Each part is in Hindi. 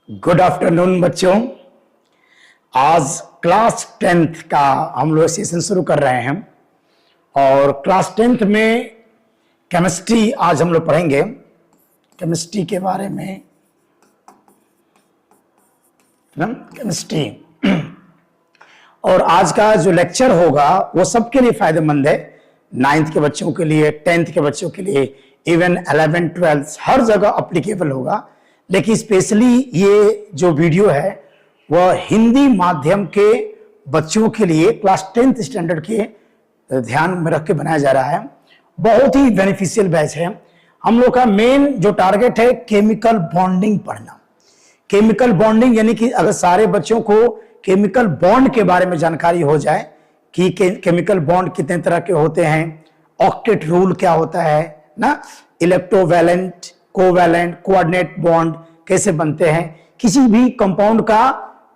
गुड आफ्टरनून बच्चों। आज क्लास 10th का हम लोग सेशन शुरू कर रहे हैं और क्लास 10th में केमिस्ट्री आज हम लोग पढ़ेंगे। केमिस्ट्री के बारे में केमिस्ट्री और आज का जो लेक्चर होगा वो सबके लिए फायदेमंद है। 9th के बच्चों के लिए, 10th के बच्चों के लिए, इवन 11, 12 हर जगह अप्लीकेबल होगा। लेकिन स्पेशली ये जो वीडियो है वह हिंदी माध्यम के बच्चों के लिए क्लास 10th स्टैंडर्ड के ध्यान में रख के बनाया जा रहा है। बहुत ही बेनिफिशियल बैच है। हम लोग का मेन जो टारगेट है केमिकल बॉन्डिंग पढ़ना। केमिकल बॉन्डिंग यानी कि अगर सारे बच्चों को केमिकल बॉन्ड के बारे में जानकारी हो जाए कि केमिकल बॉन्ड कितने तरह के होते हैं, ऑक्टेट रूल क्या होता है ना, इलेक्ट्रोवैलेंट, कोवैलेंट, कोऑर्डिनेट बॉन्ड कैसे बनते हैं, किसी भी कंपाउंड का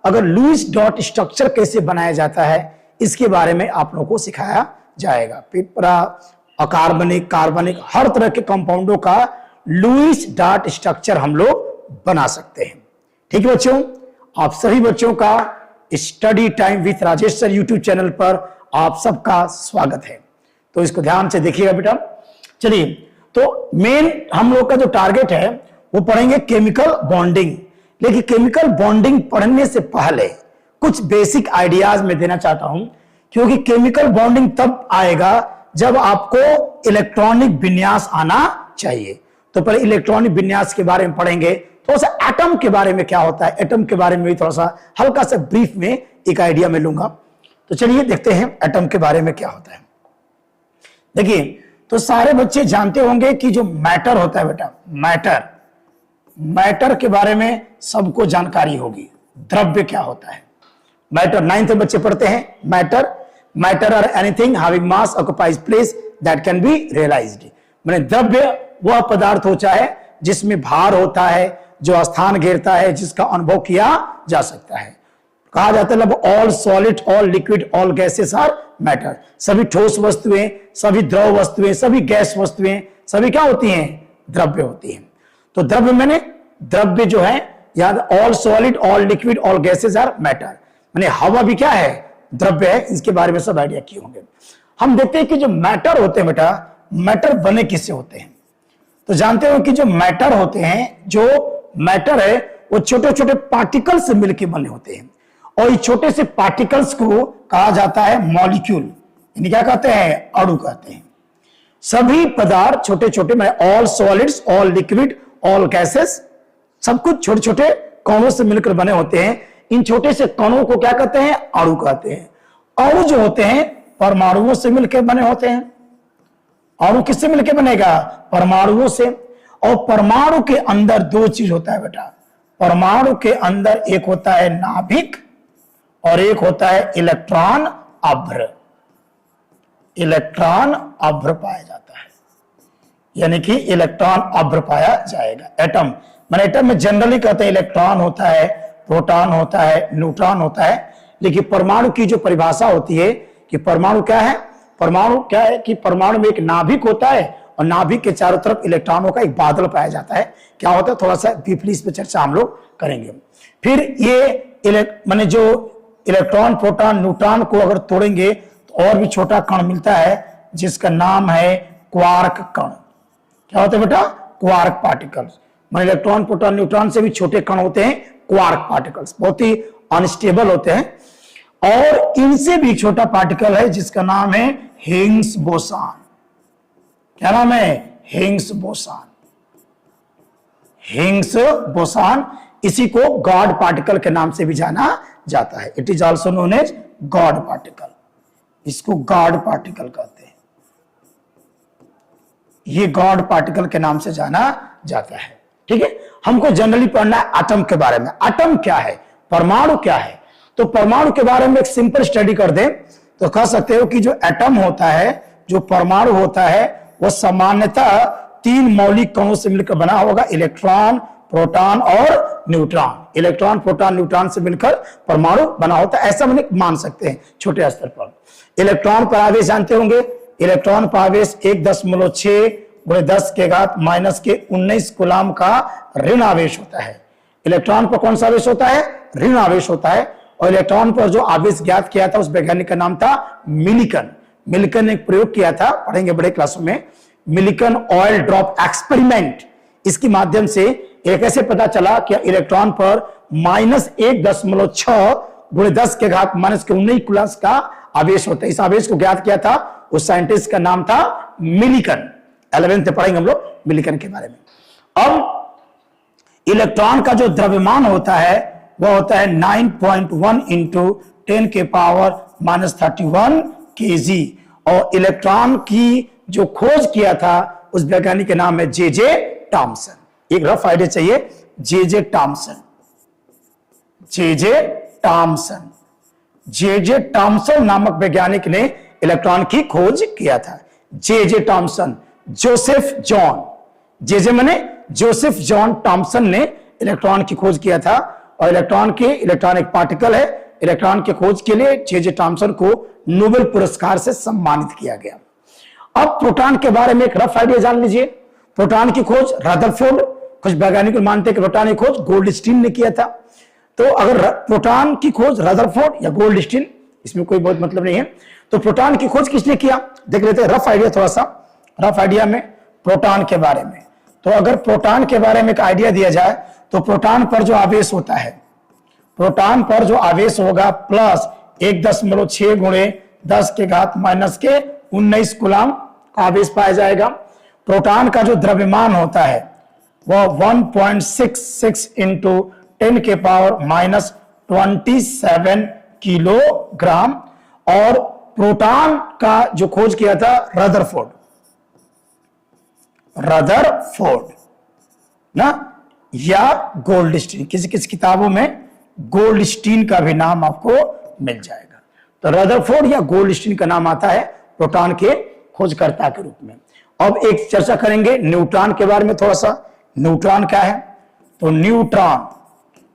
अगर लुईस डॉट स्ट्रक्चर कैसे बनाया जाता है, इसके बारे में आप लोगों को सिखाया जाएगा। अकार्बनिक, कार्बनिक, हर तरह के कंपाउंडों का लुईस डॉट स्ट्रक्चर हम लोग बना सकते हैं। ठीक है बच्चों, आप सभी बच्चों का study time with Rajesh sir YouTube channel पर आप सबका स्वागत है। तो इसको ध्यान से देखिएगा बेटा। चलिए, तो मेन हम लोग का जो टारगेट है वो पढ़ेंगे केमिकल बॉन्डिंग। लेकिन केमिकल बॉन्डिंग पढ़ने से पहले कुछ बेसिक आइडियाज मैं देना चाहता हूं, क्योंकि केमिकल बॉन्डिंग तब आएगा जब आपको इलेक्ट्रॉनिक विन्यास आना चाहिए। तो पहले इलेक्ट्रॉनिक विन्यास के बारे में पढ़ेंगे, थोड़ा सा एटम के बारे में क्या होता है, एटम के बारे में भी थोड़ा सा हल्का सा ब्रीफ में एक आइडिया मैं लूंगा। तो चलिए देखते हैं एटम के बारे में क्या होता है। देखिए, तो सारे बच्चे जानते होंगे कि जो मैटर होता है बेटा, मैटर के बारे में सबको जानकारी होगी। द्रव्य क्या होता है, मैटर 9th बच्चे पढ़ते हैं। Matter are anything having mass occupies place that can be realised. माने द्रव्य वह पदार्थ होता है जिसमें भार होता है, जो स्थान घेरता है, जिसका अनुभव किया जा सकता है। कहा जाता है all solid, all liquid, all gases are matter. सभी ठोस वस्तुएं, सभी द्रव वस्तुएं, सभी गैस वस्तुएं, सभी क्या होती हैं, द्रव्य होती हैं। तो द्रव्य मैंने द्रव्य जो है याद, all solid, all liquid, all gases are matter. माने हवा भी क्या है, द्रव्य है। इसके बारे में सब आइडिया किए होंगे। हम देखते हैं कि जो मैटर होते हैं बेटा, मैटर बने किससे होते हैं। तो जानते हो कि जो मैटर होते हैं, जो मैटर है वो छोटे छोटे पार्टिकल से मिलकर बने होते हैं। और ये छोटे से पार्टिकल्स को कहा जाता है मॉलिक्यूल, यानी क्या कहते हैं, अणु कहते हैं। सभी पदार्थ छोटे छोटे, मैं all solids, all liquid, all gases, सब कुछ छोटे छोटे कणों से मिलकर बने होते हैं। इन छोटे से कणों को क्या कहते हैं, अणु कहते हैं। अणु जो होते हैं परमाणुओं से मिलकर बने होते हैं। अणु किससे मिलकर बनेगा, परमाणुओं से। और परमाणु के अंदर दो चीज होता है बेटा। परमाणु के अंदर एक होता है नाभिक और एक होता है इलेक्ट्रॉन अभ्र। इलेक्ट्रॉन अभ्र पाया जाता है, यानी कि इलेक्ट्रॉन अभ्र पाया जाएगा। एटम माने एटम में जनरली कहते हैं इलेक्ट्रॉन होता है, प्रोटॉन होता है, न्यूट्रॉन होता है। लेकिन परमाणु की जो परिभाषा होती है कि परमाणु क्या है, परमाणु क्या है कि परमाणु में एक नाभिक होता है और नाभिक के चारों तरफ इलेक्ट्रॉनों का एक बादल पाया जाता है। क्या होता है, थोड़ा सा डीपली इस पर चर्चा हम लोग करेंगे। फिर ये माने जो इलेक्ट्रॉन, प्रोटॉन, न्यूट्रॉन को अगर तोड़ेंगे तो और भी छोटा कण मिलता है जिसका नाम है क्वार्क कण। क्या होता है बेटा, क्वार्क पार्टिकल्स। माने इलेक्ट्रॉन, प्रोटॉन, न्यूट्रॉन से भी छोटे कण होते हैं क्वार्क पार्टिकल्स, बहुत ही अनस्टेबल होते हैं। और इनसे भी छोटा पार्टिकल है जिसका नाम है हिग्स बोसान। क्या नाम है, हिग्स बोसान। हिग्स बोसान, इसी को गॉड पार्टिकल के नाम से भी जाना जाता है। It is also known as God particle. इसको गॉड पार्टिकल कहते हैं। ये गॉड पार्टिकल के नाम से जाना जाता है। ठीक है, हमको जनरली पढ़ना है एटम के बारे में। एटम क्या है, परमाणु क्या है। तो परमाणु के बारे में एक सिंपल स्टडी कर दें तो कह सकते हो कि जो एटम होता है, जो परमाणु होता है, वो सामान्यतः 3 मौलिक कणों से मिलकर बना होगा, इलेक्ट्रॉन, प्रोटॉन और न्यूट्रॉन। इलेक्ट्रॉन, प्रोटॉन, न्यूट्रॉन से मिलकर परमाणु बना होता है, ऐसा मान सकते हैं छोटे स्तर पर। इलेक्ट्रॉन पर आवेश जानते होंगे, इलेक्ट्रॉन पर आवेश 1.6 गुणे 10 के घात माइनस के 19 कूलाम का ऋण आवेश होता है। इलेक्ट्रॉन पर कौन सा आवेश होता है? ऋण आवेश होता है। और इलेक्ट्रॉन पर जो आवेश ज्ञात किया था उस वैज्ञानिक का नाम था मिलिकन। मिलिकन ने एक प्रयोग किया था, पढ़ेंगे बड़े क्लासों में, मिलिकन ऑयल ड्रॉप एक्सपेरिमेंट। इसके माध्यम से एक ऐसे पता चला कि इलेक्ट्रॉन पर -1.6 गुणे 10 के घात माइनस के 19 कूलाम का आवेश होता है। इस आवेश को ज्ञात किया था उस साइंटिस्ट का नाम था मिलिकन। 11th में पढ़ेंगे हम लोग मिलिकन के बारे में। अब इलेक्ट्रॉन का जो द्रव्यमान होता है वह होता है 9.1 इंटू 10 के पावर -31 kg। और इलेक्ट्रॉन की जो खोज किया था उस वैज्ञानिक के नाम है जे टॉमसन। एक रफ आइडिया चाहिए, जे टॉमसन। जे टॉमसन नामक वैज्ञानिक ने इलेक्ट्रॉन की खोज किया था। जे टॉमसन, जोसेफ जॉन, जे माने जोसेफ जॉन टॉमसन ने इलेक्ट्रॉन की खोज किया था। और इलेक्ट्रॉन एक पार्टिकल है। इलेक्ट्रॉन की खोज के लिए जे टॉमसन को नोबेल पुरस्कार से सम्मानित किया गया। अब प्रोटॉन के बारे में एक रफ आइडिया जान लीजिए। प्रोटॉन की खोज रदरफोर्ड, कुछ वैज्ञानिक मानते हैं कि प्रोटॉन की खोज गोल्डस्टीन ने किया था। तो अगर प्रोटॉन की खोज रदरफोर्ड या गोल्डस्टीन, इसमें कोई बहुत मतलब नहीं है, तो प्रोटॉन की खोज किसने किया देख लेते हैं। रफ आइडिया, थोड़ा सा रफ आइडिया में प्रोटॉन के बारे में। तो अगर प्रोटॉन के बारे में एक आइडिया दिया जाए तो प्रोटॉन पर जो आवेश होता है, प्रोटॉन पर जो आवेश होगा प्लस 1.6 गुणे 10 के घात माइनस के 19 कूलाम का आवेश पाया जाएगा। प्रोटॉन का जो द्रव्यमान होता है वह 1.66 इंटू 10 के पावर -27 किलोग्राम। और प्रोटॉन का जो खोज किया था रदरफोर्ड ना, या गोल्डस्टीन। किसी किसी किताबों में गोल्डस्टीन का भी नाम आपको मिल जाएगा। तो रदरफोर्ड या गोल्डस्टीन का नाम आता है प्रोटॉन के खोजकर्ता के रूप में। अब एक चर्चा करेंगे न्यूट्रॉन के बारे में थोड़ा सा। न्यूट्रॉन क्या है? तो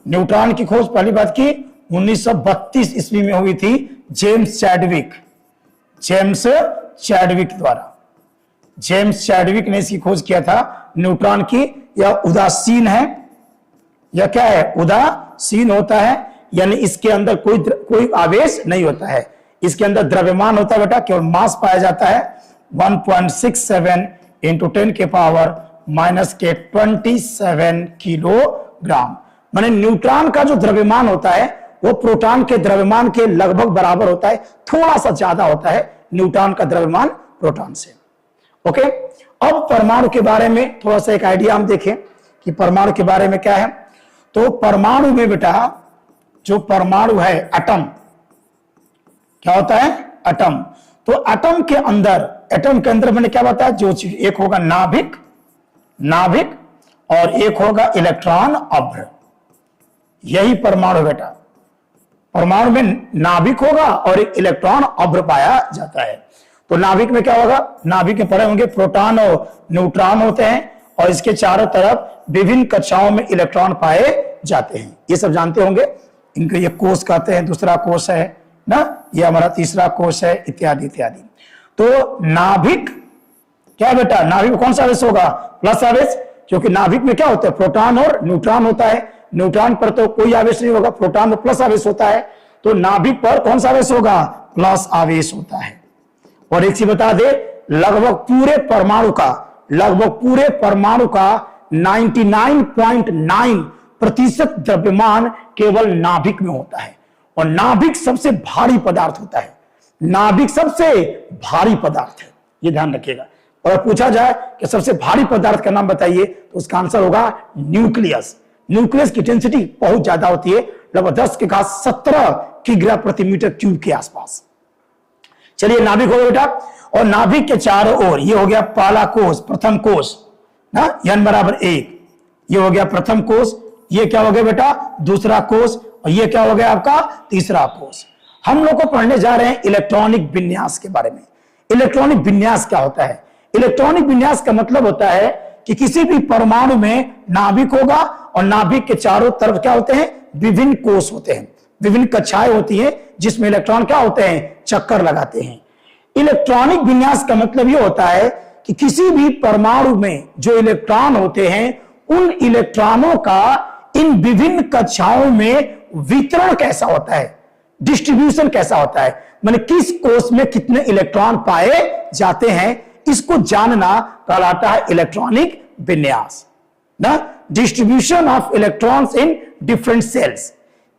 न्यूट्रॉन की खोज पहली बात की 1932 ईस्वी में हुई थी जेम्स चैडविक द्वारा। जेम्स चैडविक ने इसकी खोज किया था न्यूट्रॉन की। यह उदासीन है, यह क्या है? उदासीन होता है, यानी इसके अंदर कोई आवेश नहीं होता है। इसके अंदर द्रव्यमान होता है बेटा, केवल मास पाया जाता है 1.67 इंटू 10 के पावर -27 किलोग्राम। माने न्यूट्रॉन का जो द्रव्यमान होता है वो प्रोटॉन के द्रव्यमान के लगभग बराबर होता है, थोड़ा सा ज्यादा होता है न्यूट्रॉन का द्रव्यमान प्रोटॉन से। ओके, अब परमाणु के बारे में थोड़ा सा एक आइडिया हम देखें कि परमाणु के बारे में क्या है। तो परमाणु में बेटा जो परमाणु है, एटम, क्या होता है? एटम। तो एटम के अंदर मैंने क्या बताया? जो चीज, एक होगा नाभिक और एक होगा इलेक्ट्रॉन अभ्र। यही परमाणु बेटा। परमाणु में नाभिक होगा और एक इलेक्ट्रॉन अभ्र पाया जाता है। तो नाभिक में क्या होगा? नाभिक में पड़े होंगे प्रोटॉन और न्यूट्रॉन होते हैं और इसके चारों तरफ विभिन्न कक्षाओं में इलेक्ट्रॉन पाए जाते हैं। ये सब जानते होंगे। इनको ये कोष कहते हैं, दूसरा कोष है ना, ये हमारा तीसरा कोष है, इत्यादि इत्यादि। तो नाभिक क्या बेटा? नाभिक में कौन सा आवेश होगा? प्लस आवेश, क्योंकि नाभिक में क्या होता है? प्रोटॉन और न्यूट्रॉन होता है। न्यूट्रॉन पर तो कोई आवेश नहीं होगा, प्रोटॉन में प्लस आवेश होता है। तो नाभिक पर कौन सा आवेश होगा? प्लस आवेश होता है। और एक चीज बता दे, लगभग पूरे परमाणु का 99.9% द्रव्यमान केवल नाभिक में होता है। और नाभिक सबसे भारी पदार्थ होता है। नाभिक सबसे भारी पदार्थ है, ये ध्यान रखिएगा। और पूछा जाए कि सबसे भारी पदार्थ का नाम बताइए तो उसका आंसर होगा न्यूक्लियस। न्यूक्लियस की डेंसिटी बहुत ज्यादा होती है, लगभग 10 के घात 17 किग्रा प्रति मीटर क्यूब के आसपास। चलिए, नाभिक हो गया बेटा। और नाभिक के चारों ओर ये हो गया पहला कोष, प्रथम कोष ना, n बराबर 1। ये हो गया प्रथम कोष। ये क्या हो गया बेटा? दूसरा कोष। और ये क्या हो गया आपका? तीसरा कोष। हम लोग को पढ़ने जा रहे हैं इलेक्ट्रॉनिक विन्यास के बारे में। इलेक्ट्रॉनिक विन्यास क्या होता है? इलेक्ट्रॉनिक विन्यास का मतलब होता है कि किसी भी परमाणु में नाभिक होगा और नाभिक के चारों तरफ क्या होते हैं? विभिन्न कोष होते हैं, विभिन्न कक्षाएं होती हैं जिसमें इलेक्ट्रॉन क्या होते हैं? चक्कर लगाते हैं। इलेक्ट्रॉनिक विन्यास का मतलब यह होता है कि किसी भी परमाणु में जो इलेक्ट्रॉन होते हैं उन इलेक्ट्रॉनों का इन विभिन्न कक्षाओं में वितरण कैसा होता है, डिस्ट्रीब्यूशन कैसा होता है, माने किस कोष में कितने इलेक्ट्रॉन पाए जाते हैं, इसको जानना कहलाता है इलेक्ट्रॉनिक विन्यास ना। Distribution of electrons in different cells,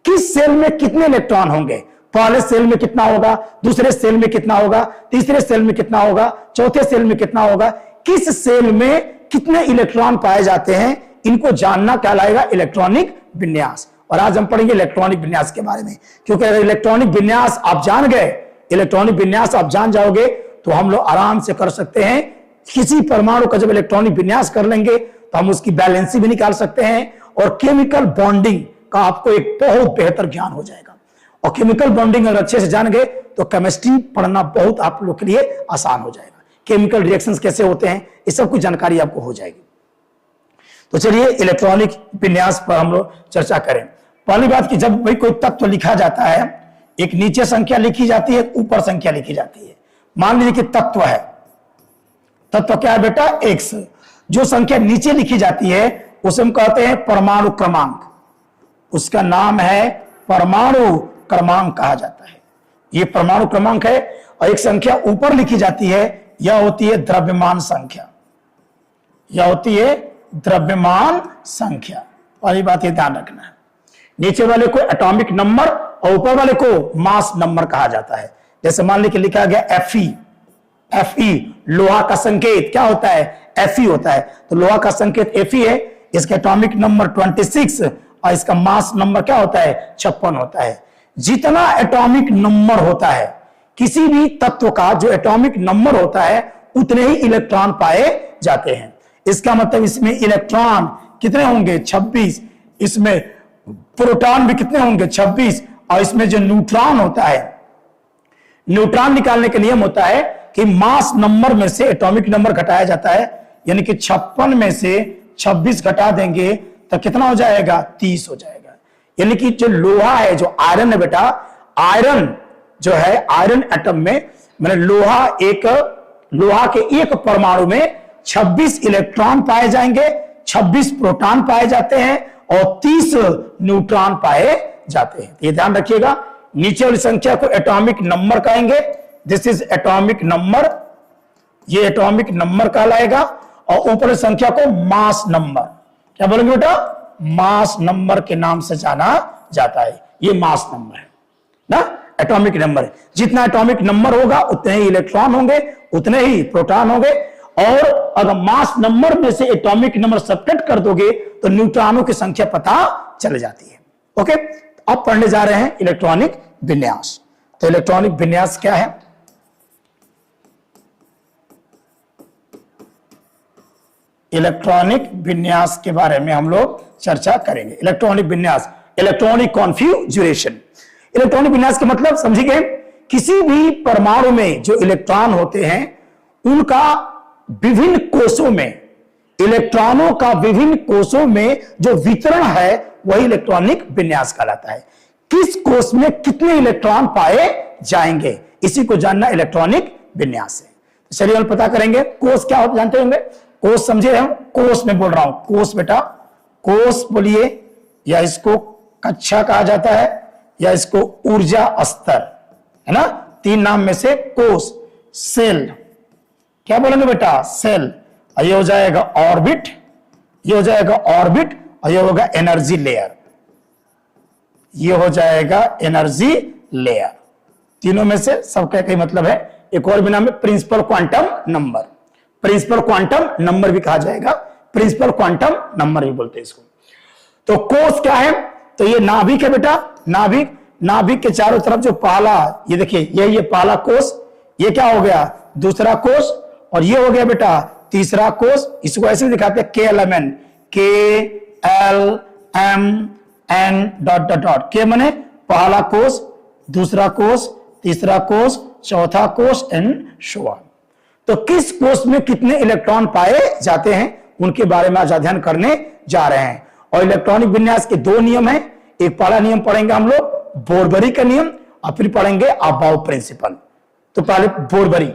किस सेल में कितने इलेक्ट्रॉन होंगे, पहले सेल में कितना होगा, दूसरे सेल में कितना होगा, तीसरे सेल में कितना होगा, चौथे सेल में कितना होगा, किस सेल में कितने इलेक्ट्रॉन पाए जाते हैं, इनको जानना कहलाएगा इलेक्ट्रॉनिक विन्यास। और आज हम पढ़ेंगे इलेक्ट्रॉनिक विन्यास के बारे में, क्योंकि अगर इलेक्ट्रॉनिक विन्यास आप जान गए, इलेक्ट्रॉनिक विन्यास आप जान जाओगे तो हम लोग आराम से कर सकते हैं किसी परमाणु का जब इलेक्ट्रॉनिक विन्यास कर लेंगे तो हम उसकी बैलेंसी भी निकाल सकते हैं और केमिकल बॉन्डिंग का आपको एक बहुत बेहतर ज्ञान हो जाएगा। और केमिकल बॉन्डिंग अगर अच्छे से जान गए तो केमिस्ट्री पढ़ना बहुत आप लोग के लिए आसान हो जाएगा। केमिकल रिएक्शंस कैसे होते हैं ये सब कुछ जानकारी आपको हो जाएगी। तो चलिए इलेक्ट्रॉनिक विन्यास पर हम लोग चर्चा करें। पहली बात कि जब भाई कोई तत्व लिखा जाता है, एक नीचे संख्या लिखी जाती है, ऊपर संख्या लिखी जाती है। मान लीजिए कि तत्व है, तत्व क्या है बेटा, एक्स। जो संख्या नीचे लिखी जाती है उसे हम कहते हैं परमाणु क्रमांक, उसका नाम है परमाणु क्रमांक कहा जाता है। यह परमाणु क्रमांक है। और एक संख्या ऊपर लिखी जाती है, यह होती है द्रव्यमान संख्या, यह होती है द्रव्यमान संख्या। पहली बात यह ध्यान रखना है, नीचे वाले को एटॉमिक नंबर और ऊपर वाले को मास नंबर कहा जाता है। जैसे मान लीजिए लिखा गया Fe, Fe लोहा का संकेत क्या होता है, Fe होता है। तो लोहा का संकेत Fe है, इसका एटॉमिक नंबर 26 और इसका मास नंबर क्या होता है, 56 होता है। जितना एटॉमिक नंबर होता है किसी भी तत्व का, जो एटॉमिक नंबर होता है उतने ही इलेक्ट्रॉन पाए जाते हैं। इसका मतलब इसमें इलेक्ट्रॉन कितने होंगे, 26, इसमें प्रोटॉन भी कितने होंगे, 26, और इसमें जो न्यूट्रॉन होता है, न्यूट्रॉन निकालने का नियम होता है कि मास नंबर में से एटॉमिक नंबर घटाया जाता है, यानी कि 56 में से 26 घटा देंगे तो कितना हो जाएगा, 30 हो जाएगा। यानी कि जो लोहा है, जो आयरन है बेटा, आयरन जो है, आयरन एटम में मैंने लोहा के एक परमाणु में 26 इलेक्ट्रॉन पाए जाएंगे, 26 प्रोटॉन पाए जाते हैं और 30 न्यूट्रॉन पाए जाते हैं। ये ध्यान रखिएगा। नीचे वाली संख्या को एटॉमिक नंबर कहेंगे, दिस इज एटॉमिक नंबर, ये एटॉमिक नंबर कहलाएगा। और ऊपर वाली संख्या को मास नंबर, क्या बोलेंगे बेटा, मास नंबर के नाम से जाना जाता है। ये मास नंबर है ना, एटॉमिक नंबर है। जितना एटॉमिक नंबर होगा उतने ही इलेक्ट्रॉन होंगे, उतने ही प्रोटॉन होंगे। और अगर मास नंबर में से एटॉमिक नंबर सब्ट्रैक्ट कर दोगे तो न्यूट्रॉनों की संख्या पता चल जाती है। ओके, अब पढ़ने जा रहे हैं इलेक्ट्रॉनिक विन्यास। तो इलेक्ट्रॉनिक विन्यास क्या है, इलेक्ट्रॉनिक विन्यास के बारे में हम लोग चर्चा करेंगे। इलेक्ट्रॉनिक विन्यास, इलेक्ट्रॉनिक कॉन्फ़िगरेशन। इलेक्ट्रॉनिक विन्यास का मतलब समझिए, किसी भी परमाणु में जो इलेक्ट्रॉन होते हैं उनका विभिन्न कोषों में, इलेक्ट्रॉनों का विभिन्न कोषों में जो वितरण है वही इलेक्ट्रॉनिक विन्यास कहलाता है। किस कोष में कितने इलेक्ट्रॉन पाए जाएंगे, इसी को जानना इलेक्ट्रॉनिक विन्यास है। तो चलिए हम पता करेंगे कोष क्या होता, जानते होंगे कोष, समझे हम, कोष में बोल रहा हूं, कोष बेटा, कोष बोलिए, या इसको कक्षा कहा जाता है या इसको ऊर्जा स्तर, है ना, तीन नाम में से कोष। सेल क्या बोलेंगे बेटा, सेल। ये हो जाएगा ऑर्बिट, ये हो जाएगा ऑर्बिट, और ये होगा एनर्जी लेयर, ये हो जाएगा एनर्जी लेयर। तीनों में से सबका कई मतलब है। एक और भी नाम है principal quantum number, principal quantum number भी कहा जाएगा, प्रिंसिपल क्वांटम नंबर भी बोलते हैं इसको। तो कोष क्या है, तो ये नाभिक है बेटा, नाभिक, नाभिक के चारों तरफ जो पहला, ये देखिए ये पहला कोष, ये क्या हो गया, दूसरा कोष, और ये हो गया बेटा तीसरा कोष। इसको ऐसे दिखाते हैं KLMN, KLMN dot dot dot. के माने पहला कोष, दूसरा कोष, तीसरा कोष, चौथा कोष एंड सो ऑन। तो किस कोष में कितने इलेक्ट्रॉन पाए जाते हैं उनके बारे में आज अध्ययन करने जा रहे हैं। और इलेक्ट्रॉनिक विन्यास के दो नियम हैं। एक पहला नियम पढ़ेंगे हम लोग बोरबरी का नियम, और फिर पढ़ेंगे अबाउ प्रिंसिपल। तो पहले बोरबरी,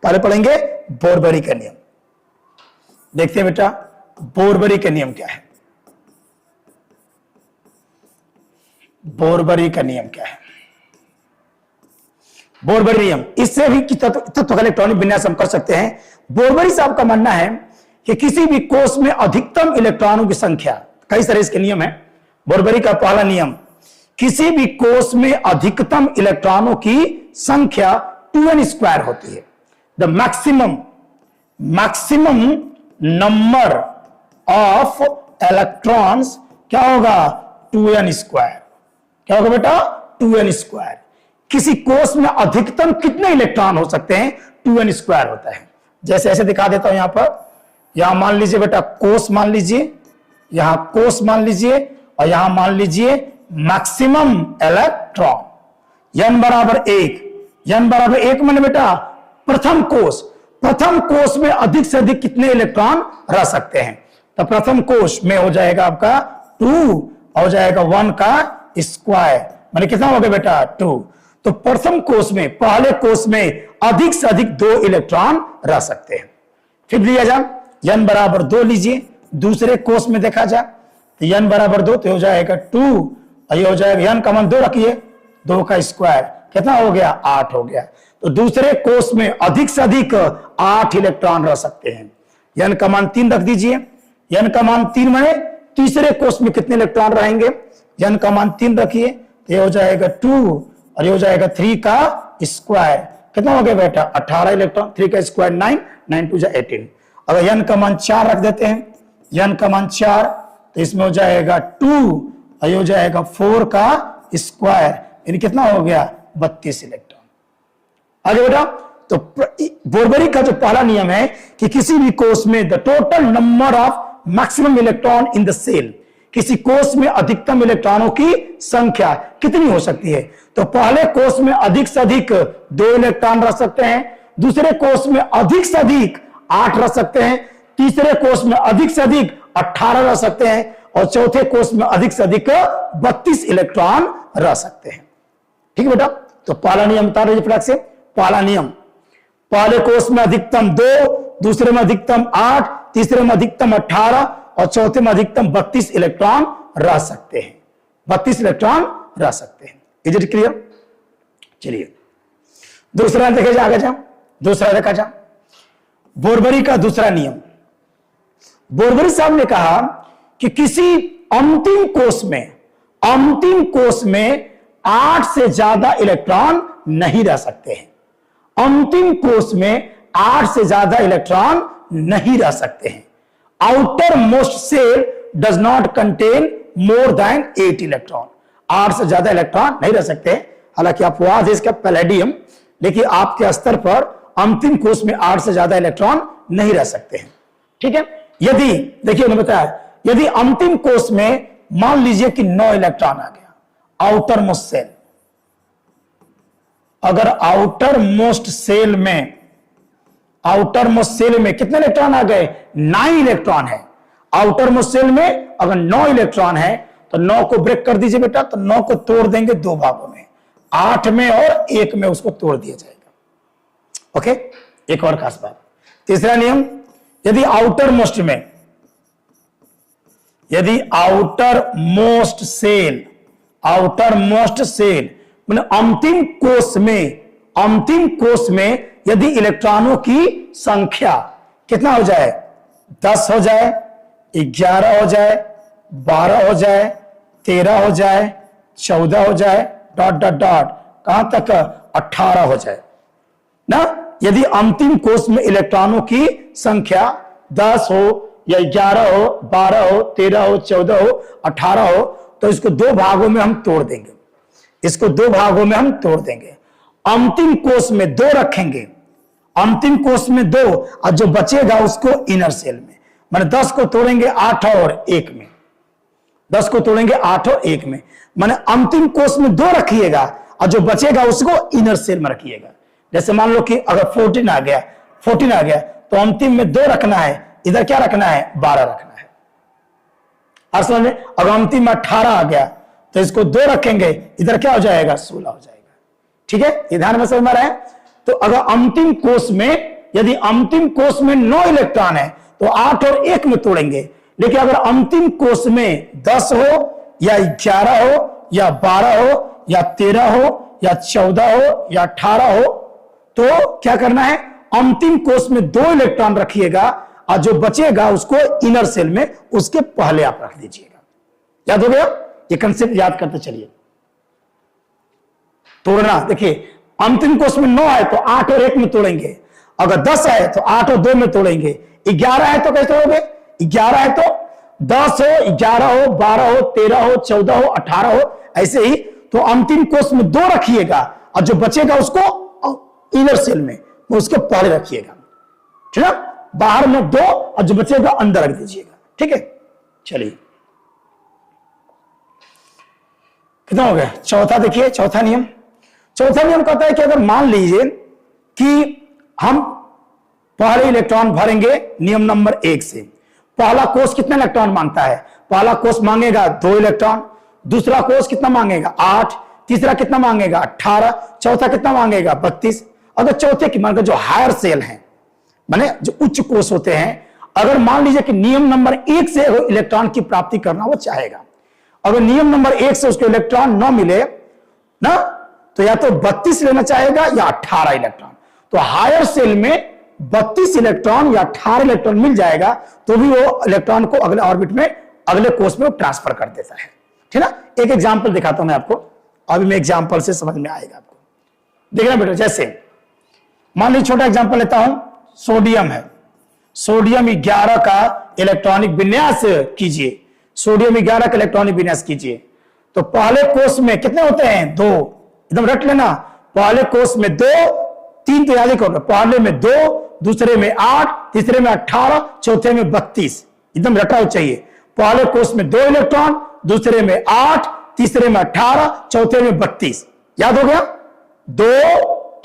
पहले पढ़ेंगे बोरबरी का नियम। देखते हैं बेटा बोरबरी का नियम क्या है। बोरबरी का नियम क्या है? बोरबरी नियम, इससे भी तत्व का इलेक्ट्रॉनिक विन्यास हम कर सकते हैं। बोरबरी साहब का मानना है कि किसी भी कोष में अधिकतम इलेक्ट्रॉनों की संख्या, कई सारे इसके नियम है। बोरबरी का पहला नियम, किसी भी कोष में अधिकतम इलेक्ट्रॉनों की संख्या 2n² होती है। The maximum number of electrons क्या होगा? 2n²। क्या होगा बेटा? 2n²। किसी कोष में अधिकतम कितने इलेक्ट्रॉन हो सकते हैं? 2n² होता है। जैसे ऐसे दिखा देता हूं, यहां पर, यहां मान लीजिए बेटा कोष मान लीजिए, यहां कोष मान लीजिए, और यहां मान लीजिए मैक्सिमम इलेक्ट्रॉन। n बराबर 1, n बराबर 1 मैंने बेटा प्रथम कोष में अधिक से अधिक कितने इलेक्ट्रॉन रह सकते हैं? तो प्रथम कोष में हो जाएगा आपका 2, हो जाएगा 1 का स्क्वायर, मैंने कितना हो गया बेटा? 2। तो प्रथम कोष में, पहले कोष में अधिक से अधिक 2 इलेक्ट्रॉन रह सकते हैं। फिर लिया जा n बराबर 2 लीजिए, दूसरे कोष में देखा जा तो n बराबर 2, तो हो जाएगा 2, और ये हो जाएगा n का मान 2 रखिए, 2 का स्क्वायर कितना हो गया? 8 हो गया। तो दूसरे कोष में अधिक से अधिक 8 इलेक्ट्रॉन रह सकते हैं। n का मान 3 रख दीजिए, n का मान 3 माने तीसरे कोष में कितने इलेक्ट्रॉन रहेंगे? n का मान 3 रखिए, ये हो जाएगा 2, और ये हो जाएगा 3 का स्क्वायर, कितना हो गया बेटा? 18 इलेक्ट्रॉन। 3 का स्क्वायर 9, 9 2 18। अगर n का मान 4 रख देते हैं, n का मान 4, तो इसमें हो जाएगा 2, और ये हो जाएगा 4 का स्क्वायर, यानी कितना हो गया? 32 इलेक्ट्रॉन। आगे बेटा, तो बोरबरी का जो पहला नियम है कि किसी भी कोष में the total number of maximum electron in the shell, किसी कोष में अधिकतम इलेक्ट्रॉनों की संख्या कितनी हो सकती है? तो पहले कोष में अधिक से अधिक 2 इलेक्ट्रॉन रह सकते हैं, दूसरे कोष में अधिक से अधिक 8 रह सकते हैं, तीसरे कोष में अधिक से अधिक 18 रह सकते हैं, और चौथे कोष में अधिक से अधिक 32 इलेक्ट्रॉन रह सकते हैं। ठीक है बेटा, तो पहला नियम बता रहे फटाक से। पहला नियम, पहले कोष में अधिकतम 2, दूसरे में अधिकतम 8, तीसरे में अधिकतम 18, और चौथे में अधिकतम 32 इलेक्ट्रॉन रह सकते हैं। 32 इलेक्ट्रॉन रह सकते हैं। Is it clear? चलिए दूसरा देखे जा, आगे जाओ, दूसरा देखा जा बोरबरी का दूसरा नियम। बोरबरी साहब ने कहा कि किसी अंतिम कोष में 8 से ज्यादा इलेक्ट्रॉन नहीं रह सकते हैं। अंतिम कोष में 8 से ज्यादा इलेक्ट्रॉन नहीं रह सकते हैं। Outermost shell does not contain more than 8 electron. 8 से ज्यादा इलेक्ट्रॉन नहीं रह सकते। हालांकि अपवाद है इसका पैलेडियम, लेकिन आपके स्तर पर अंतिम कोष में 8 से ज्यादा इलेक्ट्रॉन नहीं रह सकते हैं। ठीक है, यदि देखिए उन्होंने बताया, यदि अंतिम कोष में मान लीजिए कि 9 इलेक्ट्रॉन आ गया, आउटर मोस्ट सेल, अगर आउटर मोस्ट सेल में कितने इलेक्ट्रॉन आ गए? 9 इलेक्ट्रॉन है। आउटर मोस्ट सेल में अगर 9 इलेक्ट्रॉन है तो 9 को ब्रेक कर दीजिए बेटा, तो 9 को तोड़ देंगे 2 भागों में, 8 में और 1 में उसको तोड़ दिया जाएगा। ओके, एक और खास बात, तीसरा नियम, यदि आउटर मोस्ट सेल मतलब अंतिम कोष में यदि इलेक्ट्रॉनों की संख्या कितना हो जाए? 10 हो जाए, 11 हो जाए, 12 हो जाए, 13 हो जाए, 14 हो जाए, डॉट डॉट डॉट कहां तक? 18 हो जाए ना। यदि अंतिम कोष में इलेक्ट्रॉनों की संख्या 10 हो या 11 हो, 12 हो, 13 हो, 14 हो, 18 हो, तो इसको 2 भागों में हम तोड़ देंगे। अंतिम कोष में 2 रखेंगे, अंतिम कोष में 2, और जो बचेगा उसको इनर सेल में, माने 10 को तोड़ेंगे 8 और 1 में, 10 को तोड़ेंगे 8 और 1 में, माने अंतिम कोष में 2 रखिएगा और जो बचेगा उसको इनर सेल में रखिएगा। जैसे मान लो कि अगर 14 आ गया तो अंतिम में 2 रखना है, इधर क्या रखना है? 12 रखना है। असल में अगर अंतिम में 18 आ गया तो इसको 2 रखेंगे, इधर क्या हो जाएगा? 16 हो जाएगा। ठीक है, ये ध्यान में समझ में आ रहा है। तो अगर अंतिम कोष में 9 इलेक्ट्रॉन है तो 8 और 1 में तोड़ेंगे। लेकिन अगर अंतिम कोष में 10 हो या 11 हो या 12 हो या 13 हो या 14 हो या 18 हो, तो क्या करना है, अंतिम कोष में 2 इलेक्ट्रॉन रखिएगा और जो बचेगा उसको इनर सेल में उसके पहले आप रख दीजिएगा। याद हो गया? ये कंसेप्ट याद करते चलिए। तोड़ना देखिए, अंतिम कोष में 9 है तो 8 और 1 में तोड़ेंगे, अगर 10 है तो 8 और 2 में तोड़ेंगे, 11 है तो कैसे तोड़ोगे, 11 है तो 10 हो, 11 हो, 12 हो, 13 हो, 14 हो, 18 हो, ऐसे ही। तो अंतिम कोष में 2 रखिएगा और जो बचेगा उसको इनर सेल में उसके पहले रखिएगा, ठीक है? बाहर में 2 और जो बचेगा अंदर रख दीजिएगा, ठीक है? चलिए, कितना हो गया? चौथा देखिए, चौथा नियम कहता है कि अगर मान लीजिए कि हम पहले इलेक्ट्रॉन भरेंगे नियम नंबर 1 से, पहला कोष कितना इलेक्ट्रॉन मांगता है? पहला कोष मांगेगा 2 इलेक्ट्रॉन, दूसरा कोष कितना मांगेगा? 8, तीसरा कितना मांगेगा? 18, चौथा कितना मांगेगा? 32। अगर चौथे की मांगे जो हायर सेल हैं, माने जो उच्च कोष होते हैं, अगर मान लीजिए कि नियम नंबर 1 से इलेक्ट्रॉन की प्राप्ति करना वो चाहेगा, अगर नियम नंबर 1 से उसको इलेक्ट्रॉन न मिले ना, तो या तो 32 लेना चाहेगा या 18 इलेक्ट्रॉन। तो हायर सेल में 32 इलेक्ट्रॉन या 18 इलेक्ट्रॉन मिल जाएगा तो भी वो इलेक्ट्रॉन को अगले ऑर्बिट में, अगले कोष में ट्रांसफर कर देता है, ठीक है ना? एक एग्जांपल दिखाता हूं मैं आपको, अभी मैं एग्जांपल से समझ में आएगा आपको। देखना बेटा, जैसे मान लीजिए छोटा एग्जांपल लेता हूं, सोडियम है, सोडियम 11 का इलेक्ट्रॉनिक विन्यास कीजिए, सोडियम 11 का इलेक्ट्रॉनिक विन्यास कीजिए। तो पहले कोष में कितने होते हैं? 2, एकदम रट लेना, पहले कोष में 2, 3 तो याद ही करो, पहले में 2, दूसरे में 8, तीसरे में 18, चौथे में 32, एकदम रटा हो चाहिए। पहले कोष में 2 इलेक्ट्रॉन, दूसरे में 8, तीसरे में 18, चौथे में 32। याद हो गया? 2,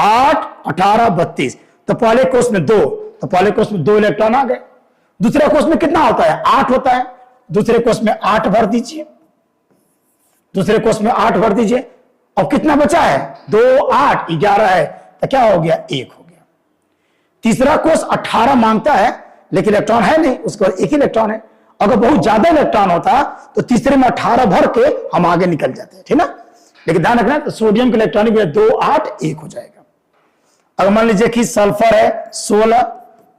8, 18, 32। तो पहले कोष में 2, तो पहले कोष में 2 इलेक्ट्रॉन आ गए। दूसरे कोष में कितना होता है? 8 होता है। दूसरे कोष में 8 भर दीजिए, दूसरे कोष में 8 भर दीजिए। अब कितना बचा है? 2, 8, 11 है, तो क्या हो गया? 1 हो गया। तीसरा कोष 18 मांगता है लेकिन इलेक्ट्रॉन है नहीं, उसके बाद 1 इलेक्ट्रॉन है। अगर बहुत ज्यादा इलेक्ट्रॉन होता तो तीसरे में 18 भर के हम आगे निकल जाते हैं, ठीक ना? लेकिन ध्यान रखना, तो सोडियम के इलेक्ट्रॉनिक 2, 8, 1 हो जाएगा। अगर मान लीजिए कि सल्फर है 16,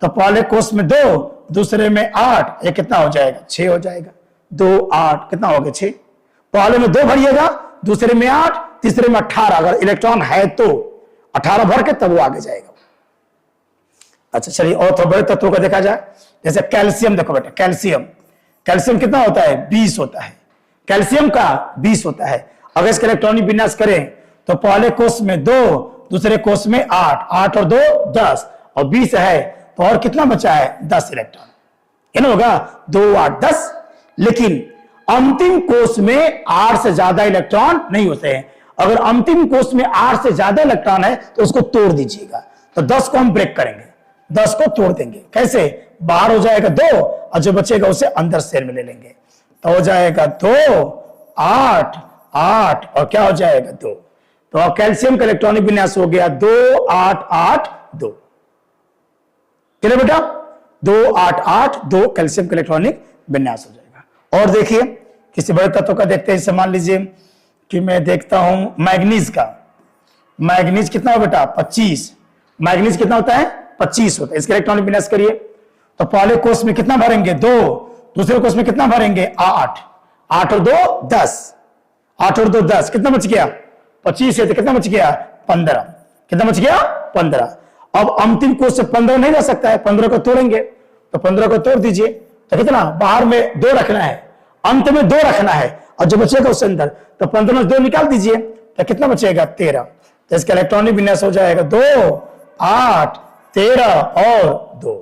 तो पहले कोष में 2, दूसरे में 8, ये कितना हो जाएगा? 6 हो जाएगा। 2, 8 कितना हो गया? 6। पहले में 2 भरिएगा, दूसरे में 8, तीसरे में 18, अगर इलेक्ट्रॉन है तो 18 भर के तब वो आगे जाएगा। अच्छा चलिए, और थोड़ा बड़े तत्वों का देखा जाए, जैसे कैल्शियम देखो बेटा, कैल्शियम कितना होता है? 20 होता है। कैल्शियम का 20 होता है। अगर इसका इलेक्ट्रॉनिक विन्यास करें तो पहले कोष में 2, दूसरे कोष में 8, 8 और 2 10, और 20 है तो और कितना बचा है? 10 इलेक्ट्रॉन, है ना? होगा 2, 8, 10। लेकिन अंतिम कोष में 8 से ज्यादा इलेक्ट्रॉन नहीं होते हैं। अगर अंतिम कोष में 8 से ज्यादा इलेक्ट्रॉन है तो उसको तोड़ दीजिएगा। तो 10 को हम ब्रेक करेंगे, 10 को तोड़ देंगे। कैसे? बाहर हो जाएगा 2 और जो बचेगा उसे अंदर सेल में ले लेंगे, तो हो जाएगा 2, 8, 8 और क्या हो जाएगा? 2। तो कैल्शियम का इलेक्ट्रॉनिक विन्यास हो गया 2, 8, 8, 2। क्लियर बेटा? 2, 8, 8, 2 कैल्शियम का इलेक्ट्रॉनिक विन्यास हो जाएगा। और देखिए किसी बड़े तत्व का देखते हैं, जैसे मान लीजिए कि मैं देखता हूं मैग्नीज का। मैग्नीज कितना हो बेटा? 25। मैग्नीज कितना होता है? 25 होता है। इसका इलेक्ट्रॉनिक विन्यास करिए, तो पहले कोष में कितना भरेंगे? 2, दूसरे कोष में कितना भरेंगे? 8, 8 और 2 10, 8 और 2 10, कितना बच गया? 25 है तो कितना बच गया? 15। कितना बच गया? 15। अब अंतिम कोष से 15 नहीं रह सकता है, 15 को तोड़ेंगे, तो 15 को तोड़ दीजिए, तो कितना? बाहर में 2 रखना है, अंत में 2 रखना है, और जो बचेगा उसके अंदर, तो 15 में 2 निकाल दीजिए, तो कितना बचेगा? 13। तो इसका इलेक्ट्रॉनिक विन्यास हो जाएगा 2, 8, 13 और 2।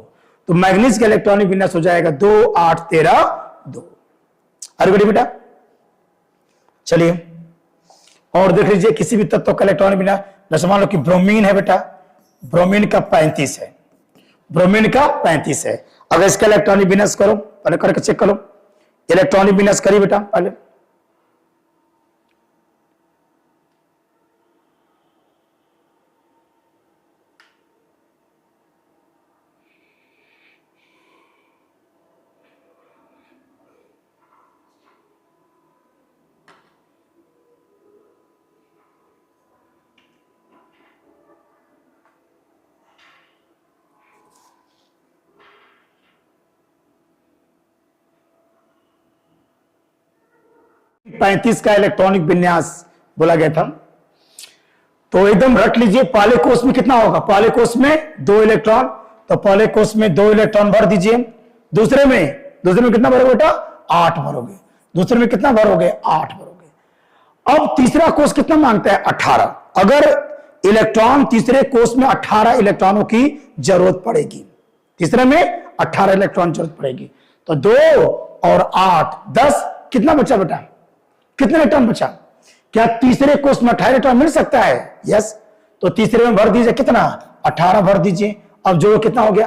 तो मैग्नीज का इलेक्ट्रॉनिक विन्यास हो जाएगा 2, 8, 13, 2। अरे बेटा चलिए और देख लीजिए किसी भी तत्व का इलेक्ट्रॉनिक विन्यास, जैसे मान लो कि ब्रोमीन है बेटा, ब्रोमीन का 35 है, ब्रोमीन का 35 है। अगर इसका इलेक्ट्रॉनिक विन्यास करो, पहले करके चेक करो, इलेक्ट्रॉनिक विन्यास करिए बेटा पहले। 35 का इलेक्ट्रॉनिक विन्यास बोला गया था। तो एकदम रट लीजिए, पहले कोष में कितना होगा, पहले कोष में 2 इलेक्ट्रॉन, तो पहले कोष में 2 इलेक्ट्रॉन भर दीजिए। दूसरे में कितना भरोगे बेटा, 8 भरोगे। दूसरे में कितना भरोगे, 8 भरोगे। अब तीसरा कोष कितना मांगता है, 18। अगर इलेक्ट्रॉन तीसरे कोष में 18 इलेक्ट्रॉनों की जरूरत पड़ेगी, तीसरे में 18 इलेक्ट्रॉन जरूरत पड़ेगी, तो 2 और 8 10, कितना बचा बेटा, कितने इलेक्ट्रॉन बचा? क्या तीसरे कोष में 18 इलेक्ट्रॉन मिल सकता है? यस। तो तीसरे में भर दीजिए, कितना, 18 भर दीजिए। अब जो कितना हो गया,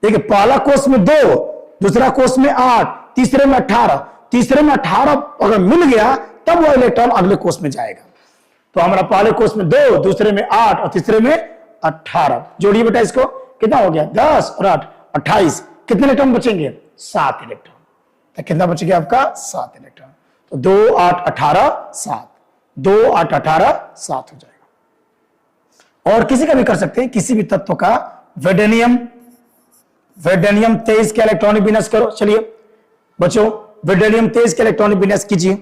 देखिए पहला कोष में 2, दूसरा कोष में 8, तीसरे में 18। तीसरे में 18 अगर मिल गया तब वो इलेक्ट्रॉन अगले कोष में जाएगा। तो हमारा पहले कोष में 2, दूसरे में 8 और तीसरे में 18। जोड़िए बेटा इसको, कितना हो गया, 10 और 8 28। कितने इलेक्ट्रॉन बचेंगे, 7 इलेक्ट्रॉन। तो कितना बचेगा आपका, 7 इलेक्ट्रॉन। तो 2 8 18 7, 2 8 18 7 हो जाएगा। और किसी का भी कर सकते हैं, किसी भी तत्व का। वेडेनियम 23 का इलेक्ट्रॉनिक विन्यास करो। चलिए बच्चों, वेडेनियम 23 का इलेक्ट्रॉनिक विन्यास कीजिए।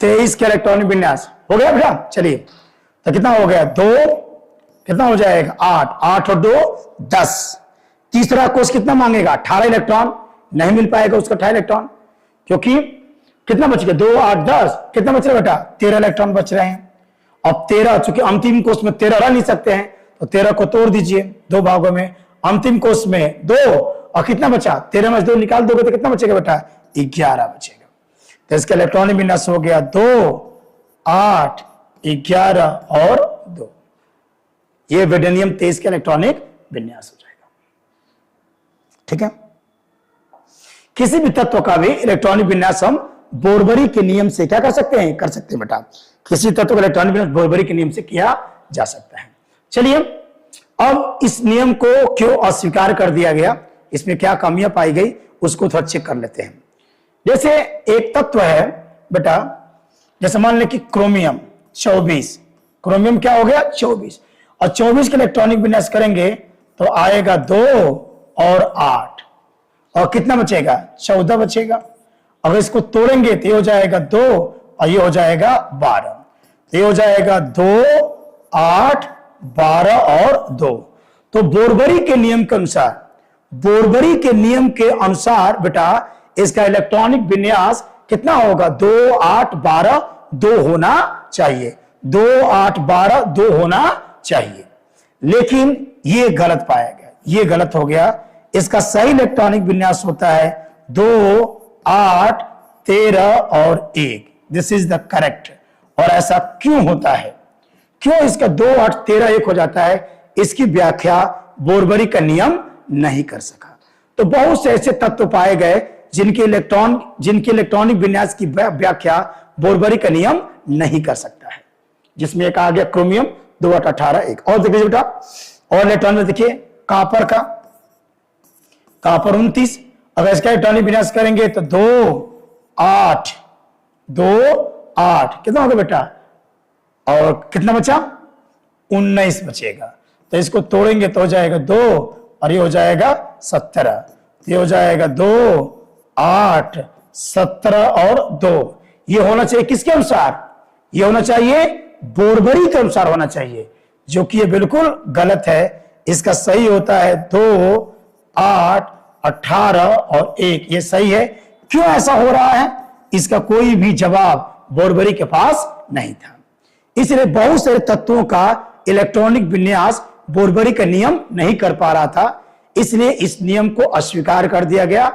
तेईस का इलेक्ट्रॉनिक विन्यास हो गया बेटा। चलिए तो कितना हो गया, 2, कितना हो जाएगा, 8, 8 और 2 10। तीसरा कोष कितना मांगेगा, 18 इलेक्ट्रॉन। नहीं मिल पाएगा उसका 18 इलेक्ट्रॉन, क्योंकि कितना बच गया, 2 8 10, कितना बच रहा बेटा, 13 इलेक्ट्रॉन बच रहे हैं। अब 13, चूंकि अंतिम कोष में 13 रह नहीं सकते हैं, तो 13 को तोड़ दीजिए 2 भागों में। अंतिम कोष में 2 और कितना बचा, 13 में से 2 निकाल दोगे तो कितना बचेगा बेटा, 11 बचेगा। तो इसका इलेक्ट्रॉनिक विन्यास हो गया 2 8 11 और 2। ये वेडेनियम 23 का इलेक्ट्रॉनिक विन्यास हो जाएगा। ठीक है। किसी भी तत्व का भी इलेक्ट्रॉनिक विन्यास हम बोरबरी के नियम से क्या कर सकते हैं, कर सकते हैं बेटा। किसी तत्व का इलेक्ट्रॉनिक विन्यास बोरबरी के नियम से किया जा सकता है। चलिए अब इस नियम को क्यों अस्वीकार कर दिया गया, इसमें क्या कमियां पाई गई, उसको थोड़ा चेक कर लेते हैं। जैसे एक तत्व है बेटा, जैसे मान लें कि क्रोमियम 24, क्रोमियम क्या हो गया 24, और 24 के इलेक्ट्रॉनिक विन्यास करेंगे तो आएगा 2 और 8, और कितना बचेगा, 14 बचेगा। अगर इसको तोड़ेंगे तो ये हो जाएगा 2 और ये हो जाएगा 12। तो ये हो जाएगा 2 8 12 और 2। तो बोरबरी के नियम के अनुसार, बोरबरी के नियम के अनुसार बेटा इसका इलेक्ट्रॉनिक विन्यास कितना होगा, 2 8 12 2 होना चाहिए, 2 8 12 2 होना चाहिए। लेकिन ये गलत पाया गया, ये गलत हो गया। इसका सही इलेक्ट्रॉनिक विन्यास होता है 2 8 13 और 1। This is the correct. और ऐसा क्यों होता है, क्यों इसका 2 8 13 1 हो जाता है, इसकी व्याख्या बोरबरी का नियम नहीं कर सका। तो बहुत से ऐसे तत्व पाए गए जिनके इलेक्ट्रॉनिक विन्यास की व्याख्या बोरबरी का नियम नहीं कर सकता है, जिसमें एक आ गया क्रोमियम 2 8 18 1। और देखिए बेटा, और इलेक्ट्रॉन में देखिए कॉपर का, कॉपर 29, अगर इसका इलेक्ट्रॉनिक विन्यास करेंगे तो 2 8 कितना होगा बेटा, और कितना बचा, 19 बचेगा। तो इसको तोड़ेंगे तो हो जाएगा 2 और ये हो जाएगा 17। ये हो जाएगा 2 8 17 और 2। ये होना चाहिए किसके अनुसार, ये होना चाहिए बोरबरी के अनुसार होना चाहिए, जो कि ये बिल्कुल गलत है। इसका सही होता है 2 8 18 और 1, ये सही है। क्यों ऐसा हो रहा है, इसका कोई भी जवाब बोरबरी के पास नहीं था। इसलिए बहुत सारे तत्वों का इलेक्ट्रॉनिक विन्यास बोरबरी का नियम नहीं कर पा रहा था, इसलिए इस नियम को अस्वीकार कर दिया गया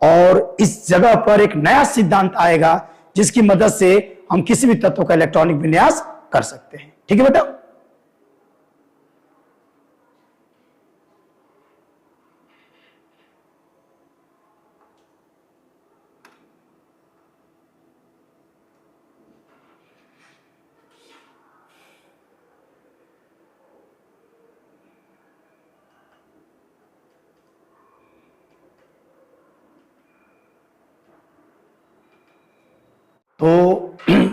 और इस जगह पर एक नया सिद्धांत आएगा जिसकी मदद से हम किसी भी तत्व का इलेक्ट्रॉनिक विन्यास कर सकते हैं। ठीक है बेटा। तो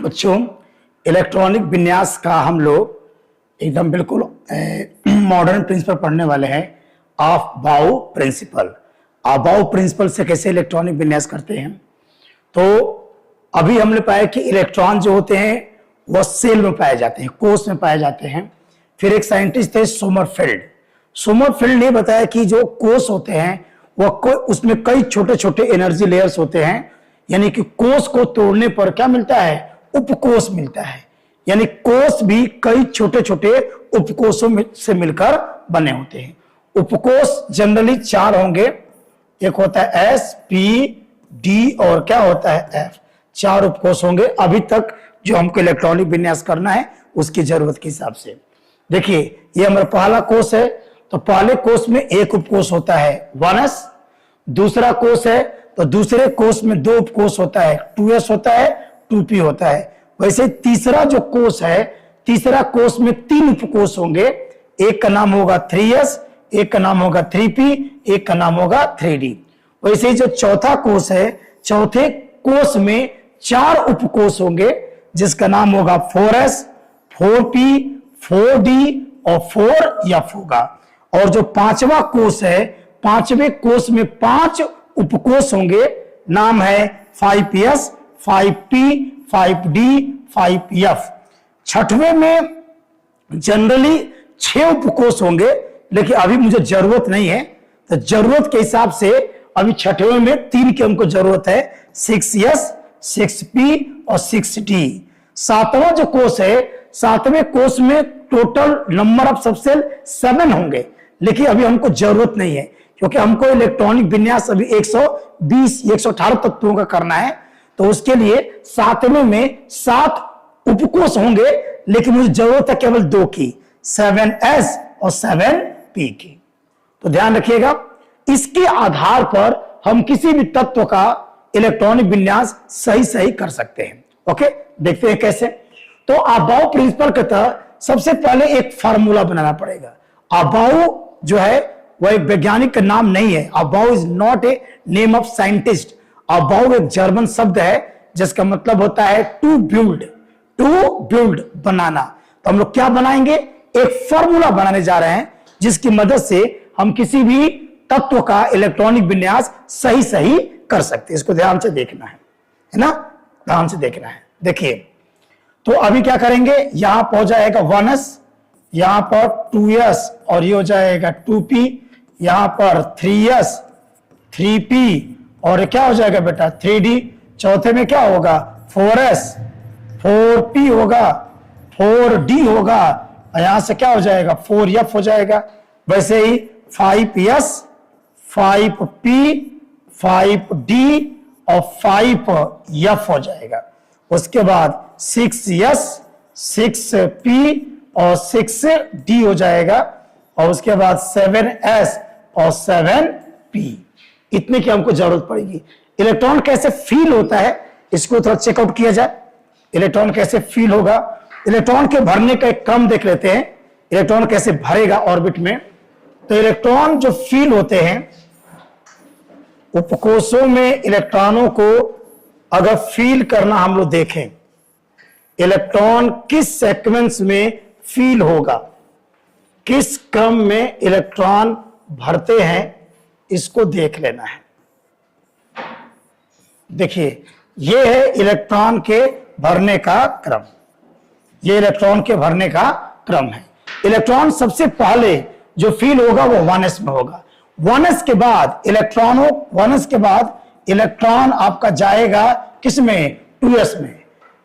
बच्चों इलेक्ट्रॉनिक विन्यास का हम लोग एकदम बिल्कुल मॉडर्न प्रिंसिपल पढ़ने वाले हैं, अफबाउ प्रिंसिपल। अफबाउ प्रिंसिपल से कैसे इलेक्ट्रॉनिक विन्यास करते हैं। तो अभी हमने पाया कि इलेक्ट्रॉन जो होते हैं वह सेल में पाए जाते हैं, कोष में पाए जाते हैं। फिर एक साइंटिस्ट थे सोमरफेल्ड। सोमरफेल्ड ने बताया कि जो कोष होते हैं वह उसमें कई छोटे छोटे एनर्जी लेयर्स होते हैं, यानी कि कोष को तोड़ने पर क्या मिलता है, उपकोष मिलता है। यानी कोष भी कई छोटे छोटे उपकोषों से मिलकर बने होते हैं। उपकोष जनरली 4 होंगे, एक होता है एस, पी, डी और क्या होता है एफ। 4 उपकोष होंगे अभी तक जो हमको इलेक्ट्रॉनिक विन्यास करना है उसकी जरूरत के हिसाब से। देखिए ये हमारा पहला कोष है, तो पहले कोष में एक उपकोष होता है 1s। दूसरा कोष है तो दूसरे कोष में 2 उपकोष होता है, 2s होता है, 2p होता है। वैसे तीसरा जो कोष है, तीसरा कोष में 3 उपकोष होंगे, एक का नाम होगा 3s, एक का नाम होगा 3p, एक का नाम होगा 3d। वैसे जो चौथा कोष है, चौथे कोष में 4 उपकोष होंगे जिसका नाम होगा 4s, 4p, 4d और 4f होगा। और जो पांचवा कोष है, पांचवें कोष में 5 उपकोष होंगे, नाम है 5s, 5p, 5d, 5f। छठवें में जनरली 6 उपकोष होंगे, लेकिन अभी मुझे जरूरत नहीं है, तो जरूरत के हिसाब से अभी छठवें में 3 की हमको जरूरत है, 6s, 6p और 6d। सातवां जो कोष है, सातवें कोष में टोटल नंबर ऑफ सबसेल 7 होंगे, लेकिन अभी हमको जरूरत नहीं है क्योंकि हमको इलेक्ट्रॉनिक विन्यास अभी 120 118 तत्वों का करना है। तो उसके लिए सातवें में 7 उपकोष होंगे, लेकिन मुझे जरूरत है केवल 2 की, 7s और 7p की। तो ध्यान रखिएगा, इसके आधार पर हम किसी भी तत्व का इलेक्ट्रॉनिक विन्यास सही कर सकते हैं। ओके, देखते हैं कैसे। तो अफबाउ प्रिंसिपल के तहत सबसे पहले एक फार्मूला बनाना पड़ेगा। अफबाउ जो है वह एक वैज्ञानिक का नाम नहीं है। Aufbau is not a name of scientist. Aufbau एक जर्मन शब्द है जिसका मतलब होता है टू बिल्ड, बनाना। तो हम लोग क्या बनाएंगे, एक फॉर्मूला बनाने जा रहे हैं जिसकी मदद से हम किसी भी तत्व का इलेक्ट्रॉनिक विन्यास सही कर सकते हैं। इसको ध्यान से देखना है ना, ध्यान से देखना है। देखिए, तो अभी क्या करेंगे, यहां पर हो जाएगा 1s, यहां पर 2s और ये हो जाएगा 2p, यहां पर 3s, 3p और क्या हो जाएगा बेटा 3d। चौथे में क्या होगा 4s, 4p होगा, 4d होगा और यहां से क्या हो जाएगा 4f हो जाएगा। वैसे ही 5s, 5p, 5d और 5f हो जाएगा। उसके बाद 6s, 6p और 6d हो जाएगा और उसके बाद 7s और 7p। इतने की हमको जरूरत पड़ेगी। इलेक्ट्रॉन कैसे फील होता है इसको थोड़ा चेकआउट किया जाए। इलेक्ट्रॉन कैसे फील होगा, इलेक्ट्रॉन के भरने का एक क्रम देख लेते हैं, इलेक्ट्रॉन कैसे भरेगा ऑर्बिट में। तो इलेक्ट्रॉन जो फील होते हैं, उपकोषों में इलेक्ट्रॉनों को अगर फील करना हम लोग देखें, इलेक्ट्रॉन किस सीक्वेंस में फील होगा, किस क्रम में इलेक्ट्रॉन भरते हैं, इसको देख लेना है। देखिए, यह है इलेक्ट्रॉन के भरने का क्रम, यह इलेक्ट्रॉन के भरने का क्रम है। इलेक्ट्रॉन सबसे पहले जो फील होगा वो 1s में होगा। 1s के बाद इलेक्ट्रॉन आपका जाएगा किसमें, 2s में।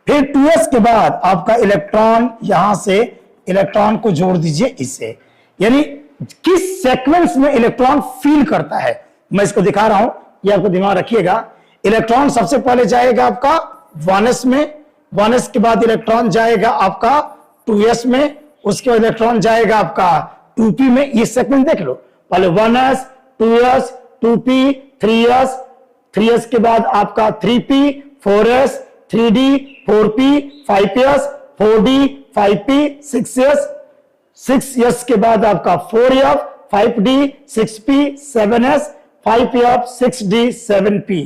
फिर 2s के बाद आपका इलेक्ट्रॉन यहां से इलेक्ट्रॉन को जोड़ दीजिए इससे, यानी किस सीक्वेंस में इलेक्ट्रॉन फील करता है मैं इसको दिखा रहा हूं, ये आपको दिमाग रखिएगा। इलेक्ट्रॉन सबसे पहले जाएगा आपका 1s में, 1s के बाद इलेक्ट्रॉन जाएगा आपका 2s में, उसके बाद इलेक्ट्रॉन जाएगा आपका 2p में। ये सीक्वेंस देख लो, पहले 1s, 2s, 2p, 3s, 3s के बाद आपका 3p, 4s, 3d, 4p, 5s, 4d, 5p, 6s, 6s के बाद आपका 4f, 5d, 6p, 7s, 5f, 6d, 7p।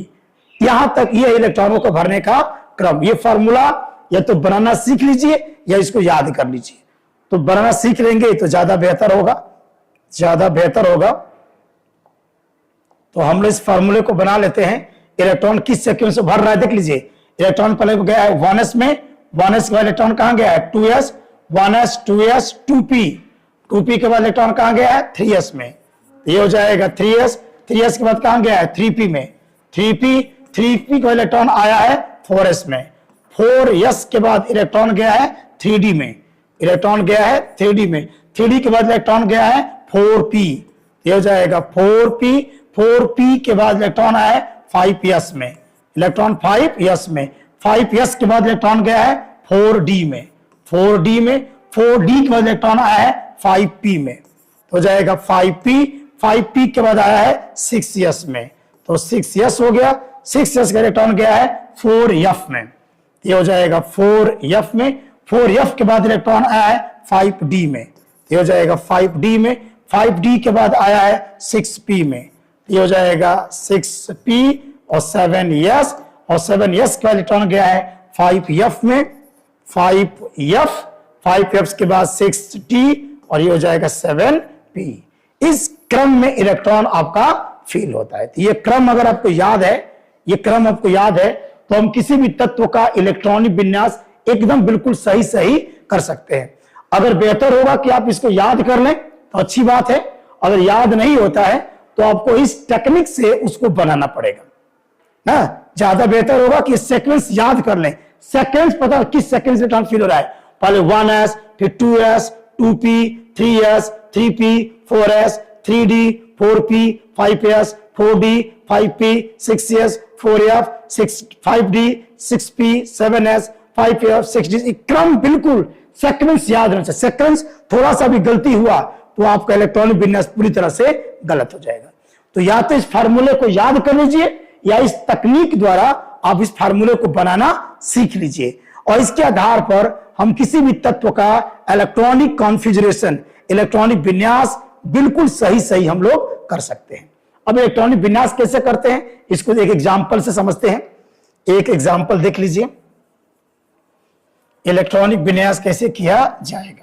यहां तक ये इलेक्ट्रॉनों को भरने का क्रम। ये फार्मूला या तो बनाना सीख लीजिए या इसको याद कर लीजिए। तो बनाना सीख लेंगे तो ज्यादा बेहतर होगा, ज्यादा बेहतर होगा। तो हम लोग इस फार्मूले को बना लेते हैं। इलेक्ट्रॉन किस सीक्वेंस से भर रहा है देख लीजिए। इलेक्ट्रॉन पहले गया है 1s में, 1s के बाद इलेक्ट्रॉन कहां गया है 2s, 1s 2s 2p, 2p के बाद इलेक्ट्रॉन कहां गया है 3s में, ये हो जाएगा 3s, 3s के बाद कहां गया है 3p में, 3p, 3p का इलेक्ट्रॉन आया है 4s में, 4s के बाद इलेक्ट्रॉन गया है 3d में, इलेक्ट्रॉन गया है 3d में, 3d के बाद इलेक्ट्रॉन गया है 4p, ये हो जाएगा 4p, 4p के बाद इलेक्ट्रॉन आया है 5s में, इलेक्ट्रॉन 5s में, 5s के बाद इलेक्ट्रॉन गया है 4d में, 4d में, 4d के बाद इलेक्ट्रॉन आया है 5p में, तो हो जाएगा 5p, 5p के बाद आया है 6s में, तो 6s हो गया, 6s का इलेक्ट्रॉन गया है 4f में, ये हो जाएगा 4f में, 4f के बाद इलेक्ट्रॉन आया है 5d में, ये हो जाएगा 5d में, 5d के बाद आया है 6p में, ये हो जाएगा 6p और 7s, और 7s का इलेक्ट्रॉन गया है 5f में, 5f के बाद 6d और ये हो जाएगा 7p। इस क्रम में इलेक्ट्रॉन आपका फील होता है। तो ये क्रम अगर आपको याद है, ये क्रम आपको याद है तो हम किसी भी तत्व का इलेक्ट्रॉनिक विन्यास एकदम बिल्कुल सही सही कर सकते हैं। अगर बेहतर होगा कि आप इसको याद कर लें तो अच्छी बात है, अगर याद नहीं होता है तो आपको इस टेक्निक से उसको बनाना पड़ेगा ना। ज्यादा बेहतर होगा कि सीक्वेंस याद कर लें, सीक्वेंस पता किस सीक्वेंस में इलेक्ट्रॉन फील हो रहा है, पहले 1s, फिर 2s, 2p, 3s, 3p, 4s, 3d, 4p, 5s, 4d, 5p, 6s, 4f, 5d, 6p, 7s, 5f, 6d, क्रम बिल्कुल सीक्वेंस याद रहना चाहिए। सीक्वेंस थोड़ा सा भी गलती हुआ तो आपका इलेक्ट्रॉनिक विन्यास पूरी तरह से गलत हो जाएगा। तो या तो इस फार्मूले को याद कर लीजिए या इस तकनीक द्वारा आप इस फार्मूले को बनाना सीख लीजिए, और इसके आधार पर हम किसी भी तत्व का इलेक्ट्रॉनिक कॉन्फ़िगरेशन, इलेक्ट्रॉनिक विन्यास बिल्कुल सही सही हम लोग कर सकते हैं। अब इलेक्ट्रॉनिक विन्यास कैसे करते हैं इसको एक एग्जांपल से समझते हैं। एक एग्जांपल देख लीजिए, इलेक्ट्रॉनिक विन्यास कैसे किया जाएगा।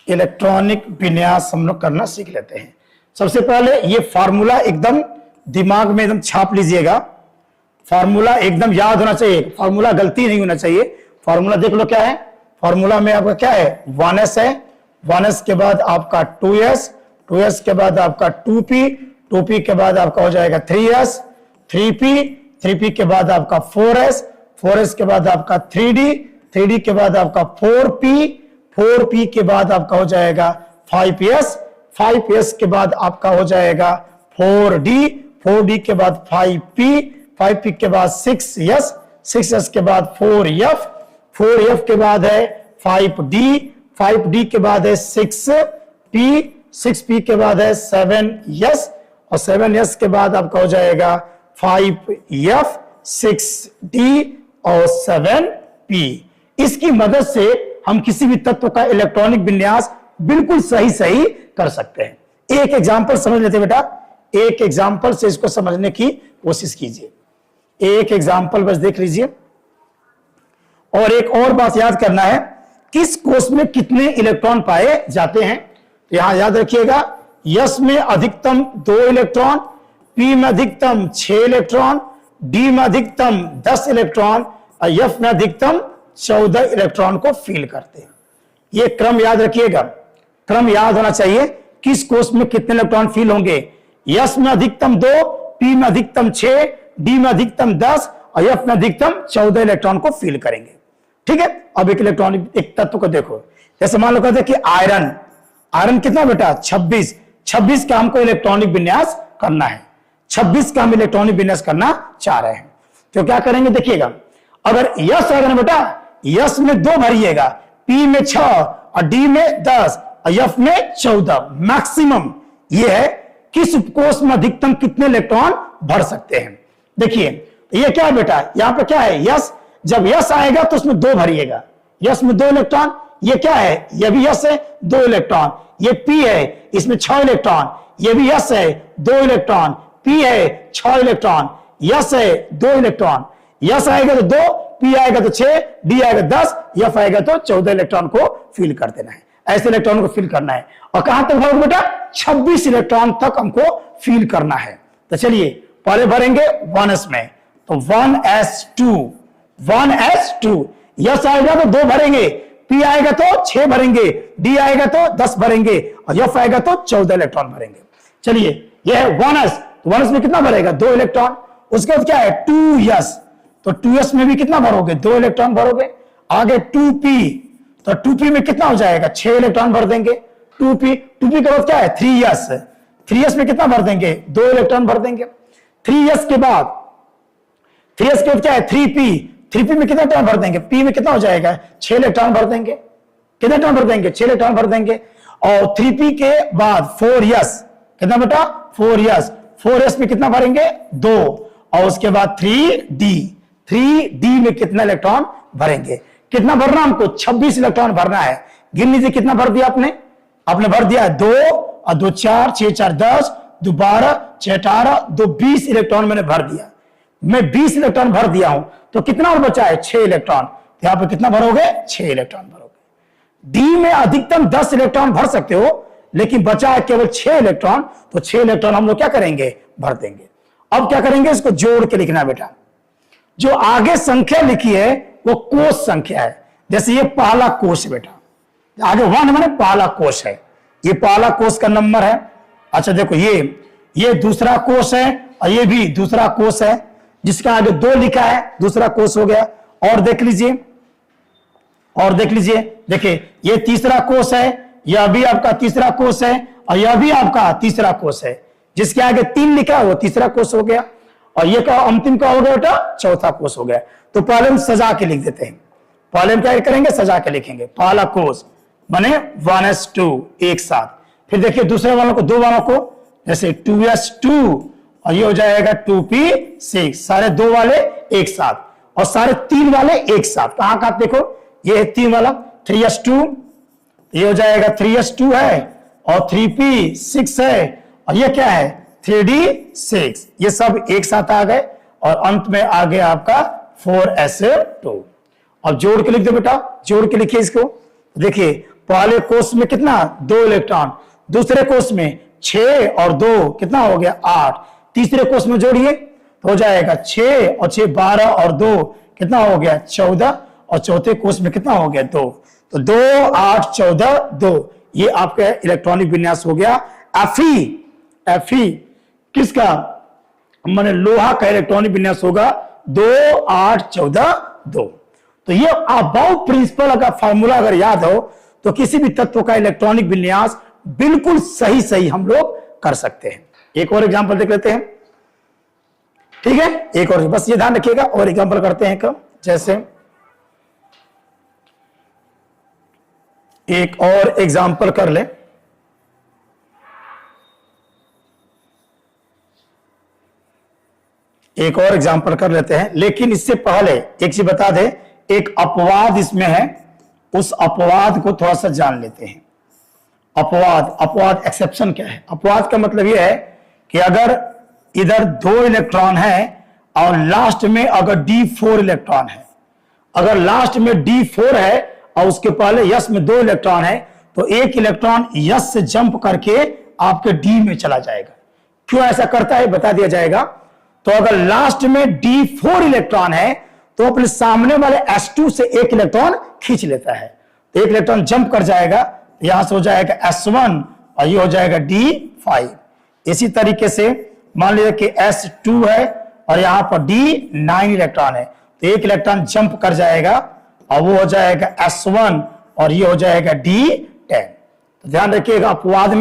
इलेक्ट्रॉनिक विन्यास हम लोग करना सीख लेते हैं। सबसे पहले ये फार्मूला एकदम दिमाग में एकदम छाप लीजिएगा, फार्मूला एकदम याद होना चाहिए, फार्मूला गलती नहीं होना चाहिए। फार्मूला देख लो क्या है, फार्मूला में आपका क्या है 1s है, 1s के बाद आपका 2s, 2s के बाद आपका 2p, 2p के बाद आपका हो जाएगा 3s, 3p, 3p के बाद आपका 4s, 4s के बाद आपका 3d, 3d के बाद आपका 4p, 4p के बाद आपका हो जाएगा 5s, 5s के बाद आपका हो जाएगा 4d, 4d के बाद 5p, 5p के बाद 6s, 6s के बाद 4f, 4f के बाद है 5d, 5d के बाद है 6p, 6p के बाद है 7s, और 7s के बाद आपका हो जाएगा 5f, 6d और 7p। इसकी मदद से हम किसी भी तत्व का इलेक्ट्रॉनिक विन्यास बिल्कुल सही सही कर सकते हैं। एक एग्जांपल समझ लेते बेटा, एक एग्जांपल से इसको समझने की कोशिश कीजिए। एक एग्जांपल बस देख लीजिए। और एक और बात याद करना है, किस कोष में कितने इलेक्ट्रॉन पाए जाते हैं। तो यहां याद रखिएगा, यस में अधिकतम 2 इलेक्ट्रॉन, पी में अधिकतम 6 इलेक्ट्रॉन, डी में अधिकतम 10 इलेक्ट्रॉन और एफ में अधिकतम 14 इलेक्ट्रॉन को फील करते हैं। यह क्रम याद रखिएगा, क्रम याद होना चाहिए, किस कोष में कितने इलेक्ट्रॉन फील होंगे। यस में अधिकतम 2, पी में अधिकतम 6, डी में अधिकतम 10 और एफ में अधिकतम 14 इलेक्ट्रॉन को फील करेंगे। ठीक है, अब एक इलेक्ट्रॉनिक एक तत्व को देखो, जैसे मान लो कहते हैं कि आयरन, आयरन कितना बेटा 26, 26 का हमको इलेक्ट्रॉनिक विन्यास करना है, 26 का हम इलेक्ट्रॉनिक विन्यास करना चाह रहे हैं। तो क्या करेंगे देखिएगा, अगर यस आएगा ना बेटा, यस में 2 भरिएगा, पी में 6 और डी में 10 और एफ में 14। मैक्सिमम ये है किस उपकोष में अधिकतम कितने इलेक्ट्रॉन भर सकते हैं। देखिए ये क्या है बेटा, यहां पे क्या है यस, जब यस आएगा तो उसमें 2 भरिएगा, यस में 2 इलेक्ट्रॉन, ये क्या है, ये भी यस है 2 इलेक्ट्रॉन, ये पी है इसमें 6 इलेक्ट्रॉन, ये भी यस है 2 इलेक्ट्रॉन, पी है 6 इलेक्ट्रॉन, यस है 2 इलेक्ट्रॉन, यस आएगा तो 2, पी आएगा तो 6, डी आएगा 10, एफ आएगा तो 14 इलेक्ट्रॉन को फिल कर देना है। ऐसे इलेक्ट्रॉन को फिल करना है। और कहां तक भरोगे बेटा? 26 इलेक्ट्रॉन तक हमको फिल करना है। तो चलिए पहले भरेंगे 1s में, तो 1s2, 1s2, यस आएगा तो 2 भरेंगे, पी आएगा तो 6 भरेंगे, डी आएगा तो 10 भरेंगे, और एफ आएगा तो 14 इलेक्ट्रॉन भरेंगे। चलिए यह है 1s, तो 1s में कितना भरेगा? 2 इलेक्ट्रॉन। उसके बाद क्या है? 2s, तो 2s में भी कितना भरोगे? 2 इलेक्ट्रॉन भरोगे। आगे 2p, तो 2p में कितना हो जाएगा? 6 इलेक्ट्रॉन भर देंगे। 2p के बाद क्या है? 3s, 3s में कितना भर देंगे? 2 इलेक्ट्रॉन भर देंगे। 3s के बाद क्या है? 3p में कितना इलेक्ट्रॉन भर देंगे? p में कितना हो जाएगा? 6 इलेक्ट्रॉन भर देंगे। कितना इलेक्ट्रॉन भर देंगे? 6 इलेक्ट्रॉन भर देंगे। और 3p के बाद 4s, कितना बेटा? 4s में कितना भरेंगे? 2। और उसके बाद 3d में कितना इलेक्ट्रॉन भरेंगे? कितना भरना हमको? 26 इलेक्ट्रॉन भरना है। गिन लीजिए कितना भर दिया आपने भर दिया 2 और 2 4, 6 4 10, 2 12, 6 18, 2 20 इलेक्ट्रॉन मैंने भर दिया। मैं 20 इलेक्ट्रॉन भर दिया हूं, तो कितना और बचा है? 6 इलेक्ट्रॉन। तो यहां पर कितना भरोगे? 6 इलेक्ट्रॉन भरोगे। डी में अधिकतम 10 इलेक्ट्रॉन भर सकते हो, लेकिन बचा है केवल 6 इलेक्ट्रॉन, तो 6 इलेक्ट्रॉन हम लोग क्या करेंगे? भर देंगे। अब क्या करेंगे? इसको जोड़ के लिखना बेटा। जो आगे संख्या लिखी है वो कोष संख्या है। जैसे ये पहला कोष है बेटा, आगे 1 माने पहला कोष है, ये पहला कोष का नंबर है। अच्छा देखो ये दूसरा कोष है, और ये भी दूसरा कोष है, जिसका आगे 2 लिखा है, दूसरा कोष हो गया। और देख लीजिए, देखिए ये तीसरा कोष है, यह भी आपका तीसरा कोष है, और यह भी आपका तीसरा कोष है। जिसके आगे 3 लिखा है वो तीसरा कोष हो गया, और ये का अंतिम का हो गया बेटा? चौथा कोष हो गया। तो पहले हम सजा के लिख देते हैं। पहले हम क्या करेंगे? सजा के लिखेंगे। पहला कोष बने 1s2 एक साथ। फिर देखिए दूसरे वालों को, 2 वालों को, जैसे 2s2, और ये हो जाएगा 2p6, सारे 2 वाले एक साथ, और सारे 3 वाले एक साथ। कहां कहां देखो, ये है 3 वाला 3s2, ये हो जाएगा 3s2 है, और 3p6 है, और ये क्या है? 3d6। ये सब एक साथ आ गए, और अंत में आ गया आपका 4s2। अब जोड़ के लिख दो बेटा, जोड़ के लिखिए इसको। देखिए पहले कोष में कितना? 2 इलेक्ट्रॉन, दूसरे कोष में 6 और 2 कितना हो गया? 8। तीसरे कोष में जोड़िए तो हो जाएगा 6 और 6 12 और 2 कितना हो गया? 14। और चौथे कोष में कितना हो गया? 2। तो 2 8 14 2, ये आपका इलेक्ट्रॉनिक विन्यास हो गया। Fe किसका? माने लोहा का इलेक्ट्रॉनिक विन्यास होगा 2 8 14 2। तो ये अबाउ प्रिंसिपल अगर फार्मूला अगर याद हो, तो किसी भी तत्व का इलेक्ट्रॉनिक विन्यास बिल्कुल सही हम लोग कर सकते हैं। एक और एग्जांपल देख लेते हैं, ठीक है? एक और, बस ये ध्यान रखिएगा। और एग्जांपल करते हैं कब, जैसे एक और एग्जांपल कर ले। एक और एग्जांपल कर लेते हैं, लेकिन इससे पहले एक चीज बता दे, एक अपवाद इसमें है, उस अपवाद को थोड़ा सा जान लेते हैं। अपवाद एक्सेप्शन क्या है? अपवाद का मतलब यह है कि अगर इधर 2 इलेक्ट्रॉन है और लास्ट में अगर d4 इलेक्ट्रॉन है, अगर लास्ट में d4 है और उसके पहले यस में 2 इलेक्ट्रॉन है, तो एक इलेक्ट्रॉन यस से जंप करके आपके डी में चला जाएगा। क्यों ऐसा करता है बता दिया जाएगा। तो अगर लास्ट में d4 इलेक्ट्रॉन है, तो अपने सामने वाले s2 से एक इलेक्ट्रॉन खींच लेता है, तो एक इलेक्ट्रॉन जंप कर जाएगा, यहां से हो जाएगा s1 और ये हो जाएगा d5। इसी तरीके से मान लीजिए कि s2 है और यहां पर d9 इलेक्ट्रॉन है, तो एक इलेक्ट्रॉन जंप कर जाएगा और वो हो जाएगा s1 और ये हो जाएगा d10। तो ध्यान रखिएगा, अपवाद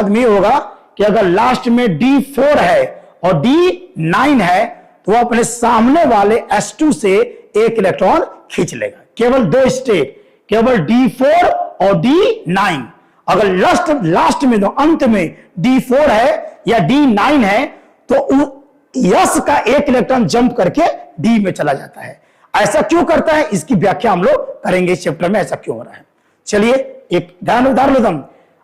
में होगा कि अगर लास्ट में d4 है और d9 है, तो वो अपने सामने वाले s2 से एक इलेक्ट्रॉन खींच लेगा। केवल 2 स्टेट, केवल d4 और d9। अगर लास्ट में, अंत में d4 है या d9 है, तो यस का एक इलेक्ट्रॉन जंप करके डी में चला जाता है। ऐसा क्यों करता है, इसकी व्याख्या हम लोग करेंगे इस चैप्टर में, ऐसा क्यों हो रहा है। चलिए एक उदाहरण लेता हूं।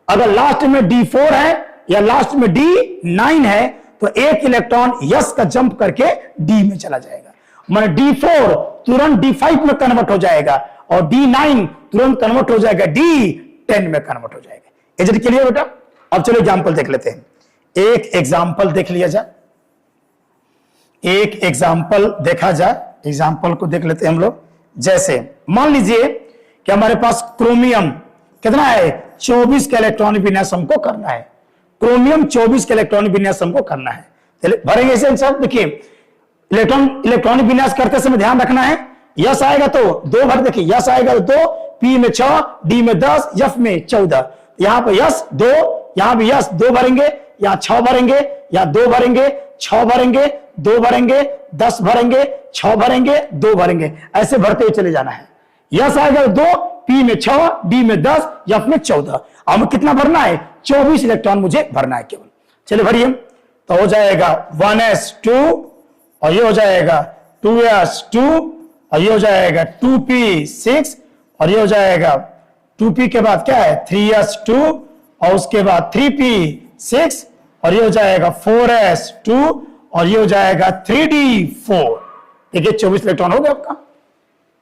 अगर लास्ट में d4 है या लास्ट में D9 है तो एक इलेक्ट्रॉन यस का जंप करके D में चला जाएगा, माने D4 तुरंत D5 में कन्वर्ट हो जाएगा और D9 तुरंत कन्वर्ट हो जाएगा D10 में कन्वर्ट हो जाएगा। इज इट क्लियर बेटा? अब चलो एग्जांपल देख लेते हैं। एक एग्जांपल देख लिया जाए, एक एग्जांपल देखा जाए। एग्जांपल को देख लेते हैं हम लोग। जैसे मान लीजिए कि हमारे पास क्रोमियम कितना है, 24 का इलेक्ट्रॉनिक विन्यास हमको करना है। क्रोमियम 24 का इलेक्ट्रॉनिक विन्यास हमको करना है। चलिए भरेंगे इसे आंसर। देखिए इलेक्ट्रॉनिक विन्यास करते समय ध्यान रखना है, यस आएगा तो 2 भर, देखिए यस आएगा तो 2, पी में 6, डी में 10, एफ में 14। यहां पर यस 2, यहां भी यस 2 भरेंगे, यहां 6 भरेंगे, यहां 2 भरेंगे, 6 भरेंगे, 2 भरेंगे, 10 भरेंगे, 6 भरेंगे, 2 भरेंगे, ऐसे भरते हुए चले जाना है। यस आएगा 2, पी में 6, डी में 10, एफ में 14। अब कितना भरना है, 24 इलेक्ट्रॉन मुझे भरना है केवल। चलिए भरिए, तो हो जाएगा 1s2 और ये हो जाएगा 2s2 और ये हो जाएगा 2p6 और ये हो जाएगा 2p के बाद क्या है 3s2 और उसके बाद 3p6 और ये हो जाएगा 4s2 और ये हो जाएगा 3d4। देखिए 24 इलेक्ट्रॉन हो गया आपका।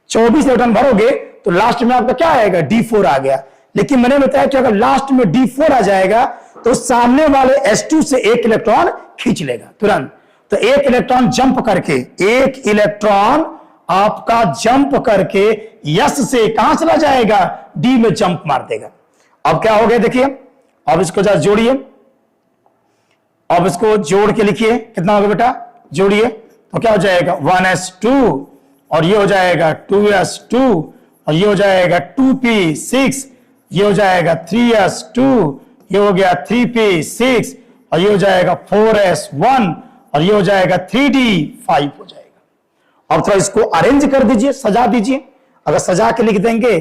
24 इलेक्ट्रॉन भरोगे तो लास्ट में आपका क्या आएगा, D4 आ गया। लेकिन मैंने बताया कि अगर लास्ट में D4 आ जाएगा तो सामने वाले S2 से एक इलेक्ट्रॉन खींच लेगा तुरंत। तो एक इलेक्ट्रॉन जंप करके, एक इलेक्ट्रॉन आपका जंप करके यस से कहां चला जाएगा, D में जंप मार देगा। अब क्या हो गया देखिए, अब इसको जरा जोड़िए, अब इसको जोड़ के लिखिए, कितना होगा बेटा, जोड़िए तो क्या हो जाएगा 1s2 और ये हो जाएगा 2s2 और ये हो जाएगा 2p6, ये हो जाएगा 3s2, ये हो गया 3p6 और ये हो जाएगा 4s1 और ये हो जाएगा 3d5 हो जाएगा। अब थोड़ा इसको अरेंज कर दीजिए, सजा दीजिए। अगर सजा के लिख देंगे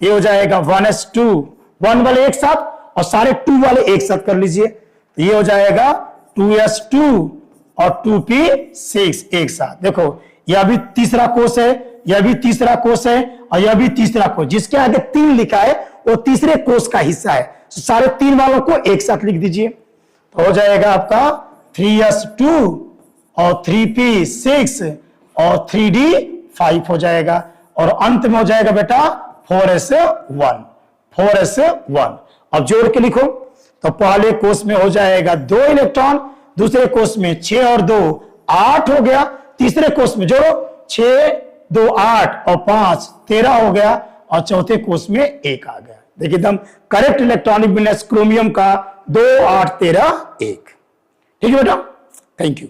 ये हो जाएगा 1s2, 1 वाले एक साथ और सारे 2 वाले एक साथ कर लीजिए, तो ये हो जाएगा 2s2 और 2p6 एक साथ। देखो यह भी तीसरा कोष है, यह भी तीसरा कोष है और यह भी तीसरा कोष। जिसके आगे 3 लिखा है वो तीसरे कोष का हिस्सा है, तो सारे 3 वालों को एक साथ लिख दीजिए, तो हो जाएगा आपका 3s2 और 3p6 और 3d5 हो जाएगा और अंत में हो जाएगा बेटा 4s1, 4s1। अब जोड़ के लिखो, तो पहले कोष में हो जाएगा 2 इलेक्ट्रॉन, दूसरे कोष में 6 और 2 8 हो गया, तीसरे कोष में जोड़ो 6 2 8 और 5 13 हो गया और चौथे कोष में 1 आ गया। देखिए एकदम करेक्ट इलेक्ट्रॉनिक विन्यास क्रोमियम का 2 8 13 1। ठीक है बेटा, थैंक यू।